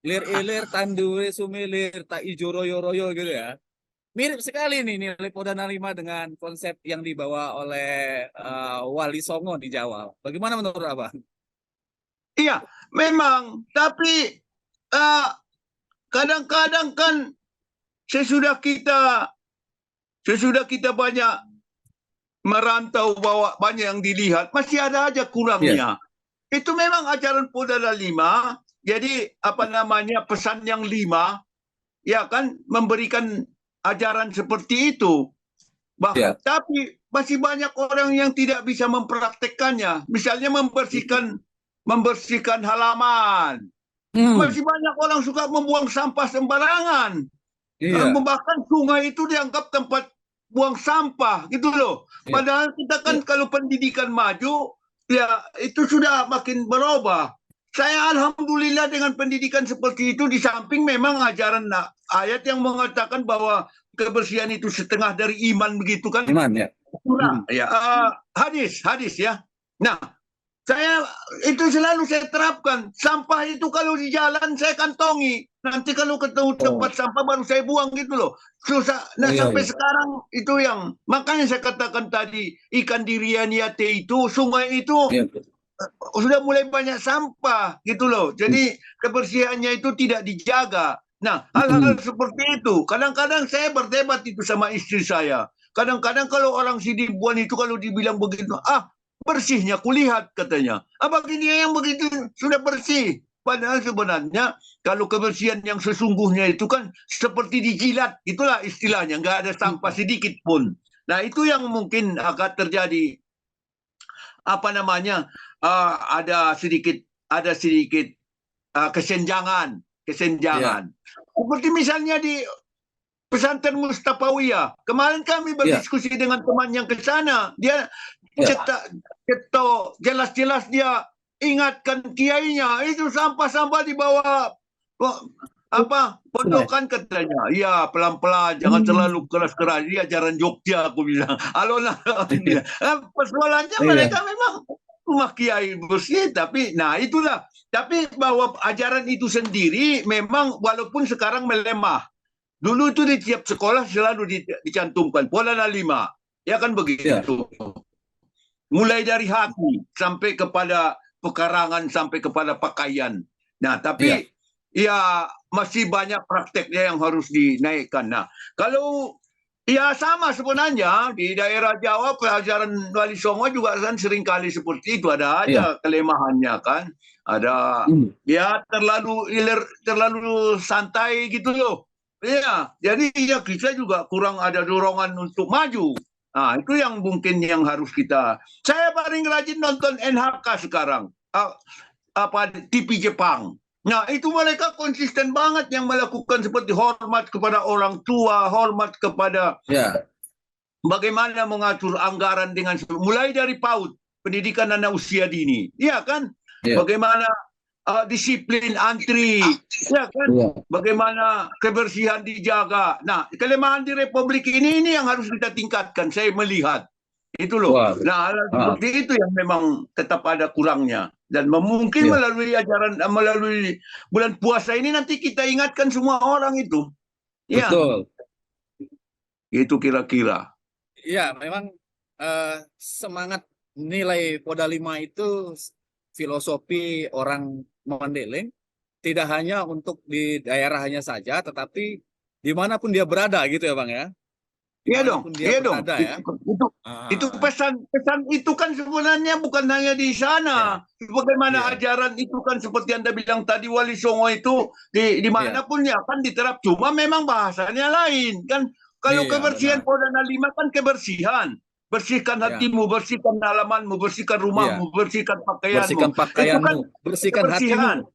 Ilir-ilir tandure sumilir tak ijo royo-royo gitu ya. Mirip sekali nih nilai Kodana 5 dengan konsep yang dibawa oleh Wali Songo di Jawa. Bagaimana menurut Abang? Iya, memang. Tapi eh, kadang-kadang kan sesudah kita banyak merantau, bawa banyak yang dilihat, masih ada aja kurangnya. Itu memang ajaran Kodana 5. Jadi apa namanya, pesan yang 5 ya kan memberikan ajaran seperti itu. Tapi masih banyak orang yang tidak bisa mempraktekkannya. Misalnya membersihkan halaman. Masih banyak orang suka membuang sampah sembarangan. Bahkan sungai itu dianggap tempat buang sampah gitu loh. Padahal kita kan kalau pendidikan maju, ya itu sudah makin berubah. Saya alhamdulillah dengan pendidikan seperti itu, di samping memang ajaran ayat yang mengatakan bahwa kebersihan itu setengah dari iman, begitu kan? Iman ya. Ya, hadis ya. Nah, saya itu selalu saya terapkan. Sampah itu kalau di jalan saya kantongi. Nanti kalau ketemu tempat sampah baru saya buang gitu loh. Susah. Nah, sampai sekarang itu yang makanya saya katakan tadi, ikan di Rianiate itu, sungai itu sudah mulai banyak sampah gitu loh. Jadi kebersihannya itu tidak dijaga. Nah, hal-hal seperti itu. Kadang-kadang saya berdebat itu sama istri saya. Kadang-kadang kalau orang Sidimpuan itu kalau dibilang begitu, bersihnya kulihat katanya. Bagi dia yang begitu sudah bersih. Padahal sebenarnya kalau kebersihan yang sesungguhnya itu kan seperti dijilat. Itulah istilahnya. Nggak ada sampah sedikit pun. Nah, itu yang mungkin akan terjadi. Apa namanya, ada sedikit kesenjangan. Seperti misalnya di pesantren Mustafawiyah. Kemarin kami berdiskusi dengan teman yang ke sana. Dia cetok jelas-jelas dia ingatkan kiainya, itu sampah-sampah di bawah pondokan katanya. Iya, pelan-pelan, jangan terlalu keras-keras. Dia ajaran Jogja, aku bilang. Alona. Persoalannya mereka memang rumah kiai bersih, tapi nah itulah. Tapi bahwa ajaran itu sendiri memang walaupun sekarang melemah. Dulu itu di tiap sekolah selalu dicantumkan Kodana 5. Ya kan begitu. Mulai dari hati sampai kepada pekarangan sampai kepada pakaian. Nah, tapi ya masih banyak prakteknya yang harus dinaikkan. Nah, kalau ya sama sebenarnya di daerah Jawa pelajaran Wali Songo juga kan seringkali seperti itu, ada aja kelemahannya kan. Ada ya terlalu santai gitu loh. Iya, jadi ya kita juga kurang ada dorongan untuk maju. Nah, itu yang mungkin yang harus kita. Saya paling rajin nonton NHK sekarang. TV Jepang. Nah, itu mereka konsisten banget yang melakukan seperti hormat kepada orang tua, hormat kepada bagaimana mengatur anggaran dengan mulai dari PAUD, pendidikan anak usia dini. Iya kan? Bagaimana disiplin antri, ya kan? Bagaimana kebersihan dijaga. Nah, kelemahan di Republik ini yang harus kita tingkatkan. Saya melihat itu loh. Nah, hal seperti itu yang memang tetap ada kurangnya. Dan mungkin melalui bulan puasa ini nanti kita ingatkan semua orang itu. Ya. Betul. Itu kira-kira. Iya, memang semangat nilai Koda 5 itu filosofi orang Mandailing tidak hanya untuk di daerahnya saja, tetapi dimanapun dia berada gitu ya Bang ya. Iya dong. Itu pesan itu kan sebenarnya bukan hanya di sana. Bagaimana ajaran itu kan seperti Anda bilang tadi, Wali Songo itu dimanapun ya kan diterap. Cuma memang bahasanya lain kan. Kalau kebersihan Kodana 5 kan kebersihan. Bersihkan hatimu, bersihkan halamanmu, bersihkan rumahmu, bersihkan pakaianmu. Bersihkan pakaianmu, bersihkan hatimu.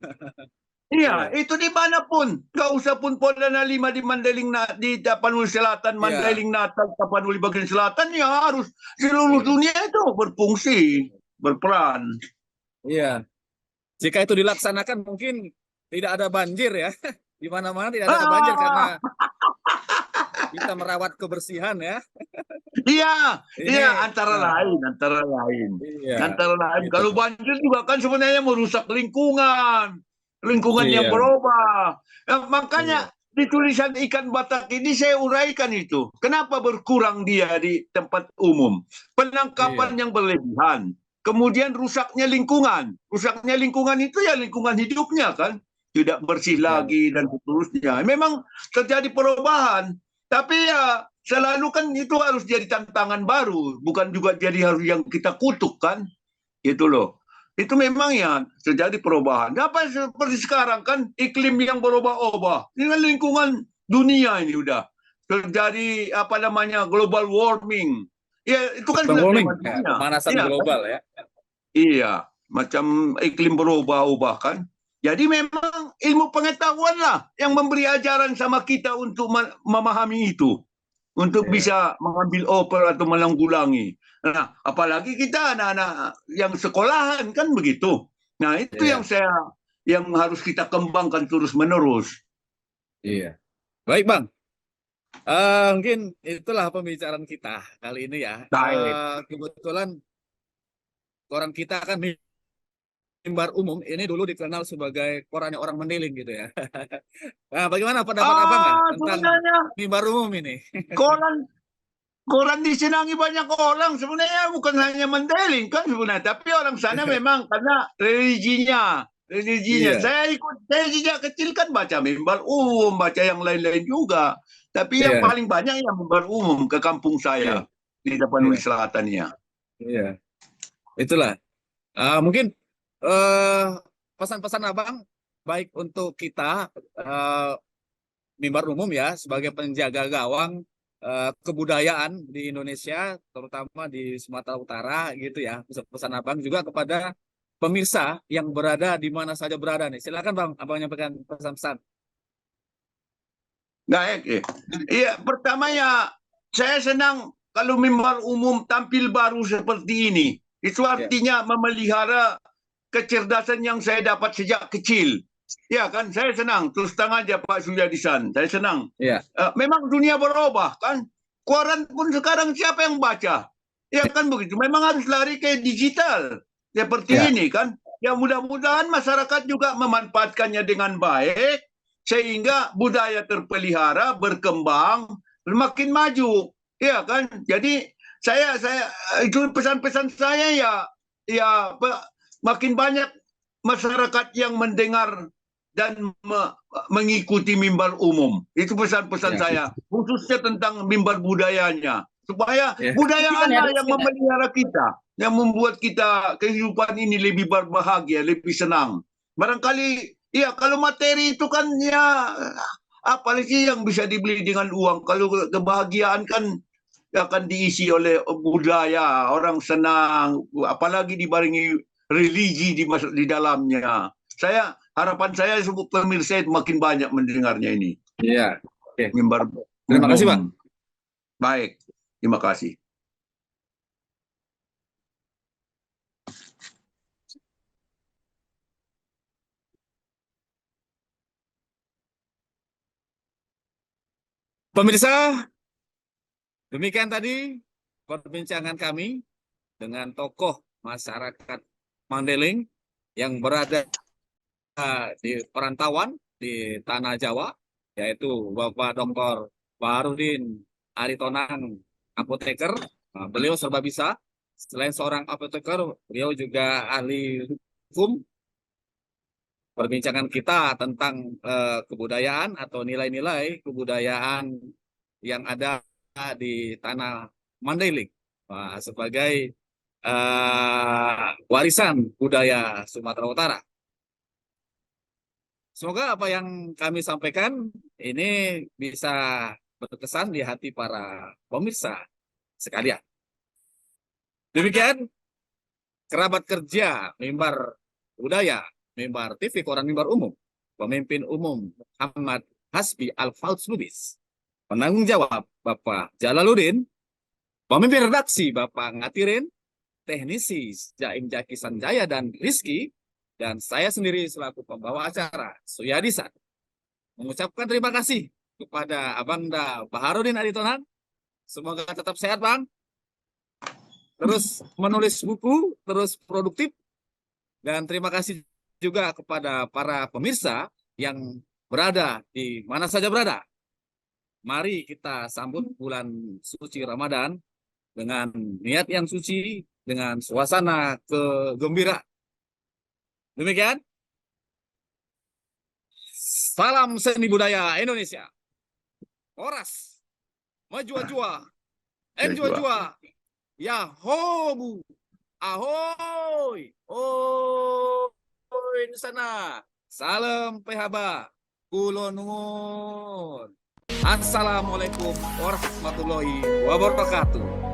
Iya, itu dimanapun. Nggak usah pun Kodana 5 di Mandailing, di Tapanuli Selatan, Mandailing Natal, Tapanuli bagian selatan, ya harus seluruh dunia itu berfungsi, berperan. Iya. Jika itu dilaksanakan mungkin tidak ada banjir ya. Di mana-mana tidak ada banjir karena kita merawat kebersihan ya. Iya, iya Ini antara lain, antara lain. iya Antara lain. gitu. Kalau banjir juga kan sebenarnya merusak lingkungan. Lingkungan yang Iya, berubah. Nah, makanya iya, di tulisan ikan Batak ini saya uraikan itu. Kenapa berkurang dia di tempat umum? iya, Penangkapan yang berlebihan. Kemudian rusaknya lingkungan. Rusaknya lingkungan itu ya lingkungan hidupnya kan. Tidak bersih iya, lagi dan seterusnya. Memang terjadi perubahan. Tapi ya selalu kan itu harus jadi tantangan baru. Bukan juga jadi harus yang kita kutuk kan. Gitu loh. Itu memang ya terjadi perubahan. Apa seperti sekarang kan iklim yang berubah-ubah. Ini kan lingkungan dunia ini udah terjadi apa namanya global warming. Ya itu kan global sudah warming, tema ya, dunia. pemanasan Iya kan? global ya. Iya, macam iklim berubah-ubah kan. Jadi memang ilmu pengetahuan lah yang memberi ajaran sama kita untuk memahami itu. Untuk Iya, bisa mengambil oper atau menanggulangi. Nah, apalagi kita anak-anak yang sekolahan kan begitu. Nah, itu iya, yang harus kita kembangkan terus-menerus. iya. Baik Bang, mungkin itulah pembicaraan kita kali ini ya. Baik. Kebetulan koran kita kan mimbar umum ini dulu dikenal sebagai korannya orang Mandeling gitu ya. Nah, bagaimana pendapat Abang tentang Sebenarnya mimbar umum ini? koran koran disenangi banyak orang sebenarnya bukan hanya Mandeling kan sebenarnya, tapi orang sana memang karena religinya Iya, saya sejak kecil kan baca mimbar umum, baca yang lain-lain juga, tapi yang iya, paling banyak yang mimbar umum ke kampung iya, saya di Tapanuli iya, Selatan ya. iya. Itulah. Mungkin eh, pesan-pesan Abang baik untuk kita mimbar umum ya sebagai penjaga gawang kebudayaan di Indonesia, terutama di Sumatera Utara gitu ya. Pesan Abang juga kepada pemirsa yang berada di mana saja berada nih. Silakan Bang, Abang nyampaikan pesan-pesan. Baik, iya pertama ya saya senang kalau mimbar umum tampil baru seperti ini. Itu Ya, artinya memelihara kecerdasan yang saya dapat sejak kecil. Ya kan, saya senang. Terus terang aja Pak Suryadisan, saya senang. ya, Memang dunia berubah kan. Koran pun sekarang siapa yang baca? Ya kan begitu. Memang harus lari ke digital. Seperti ya, ini kan. Ya mudah-mudahan masyarakat juga memanfaatkannya dengan baik. Sehingga budaya terpelihara, berkembang, makin maju. Ya kan. Jadi saya itu pesan-pesan saya ya makin banyak masyarakat yang mendengar dan mengikuti mimbar umum. Itu pesan-pesan ya, saya, khususnya tentang mimbar budayanya. Supaya ya, budaya Allah yang memelihara kita, yang membuat kita kehidupan ini lebih berbahagia, lebih senang. Barangkali, ya kalau materi itu kan ya apalagi yang bisa dibeli dengan uang. Kalau kebahagiaan kan akan diisi oleh budaya, orang senang, apalagi dibarengi religi di dalamnya. Harapan saya pemirsa itu makin banyak mendengarnya ini. ya. Oke. Mimbar Terima kasih Bang. umum. Baik, terima kasih. Pemirsa, demikian tadi perbincangan kami dengan tokoh masyarakat Mandailing yang berada di perantauan di Tanah Jawa, yaitu Bapak Dr. Baharudin Aritonang, apoteker. Beliau serba bisa. Selain seorang apoteker, beliau juga ahli hukum. Perbincangan kita tentang kebudayaan atau nilai-nilai kebudayaan yang ada di Tanah Mandailing sebagai warisan budaya Sumatera Utara. Semoga apa yang kami sampaikan ini bisa berkesan di hati para pemirsa sekalian. Demikian kerabat kerja Mimbar Budaya, Mimbar TV, Koran Mimbar Umum, pemimpin umum Muhammad Hasbi Al-Fauds Lubis, penanggung jawab Bapak Jalaluddin, pemimpin redaksi Bapak Ngatirin, teknisi Jaim Jaki Sanjaya dan Rizky, Dan saya sendiri selaku pembawa acara, Suyadi San, mengucapkan terima kasih kepada Abangda Baharudin Aditonan. Semoga tetap sehat, Bang. Terus menulis buku, terus produktif. Dan terima kasih juga kepada para pemirsa yang berada di mana saja berada. Mari kita sambut bulan suci Ramadan dengan niat yang suci, dengan suasana kegembiraan. Demikian. Salam seni budaya Indonesia. Oras. Majua-jua. Enjua-jua. Yahobu. Ahoy. Oi di sana. Salam PHB. Kulo nuwun. Assalamualaikum warahmatullahi wabarakatuh.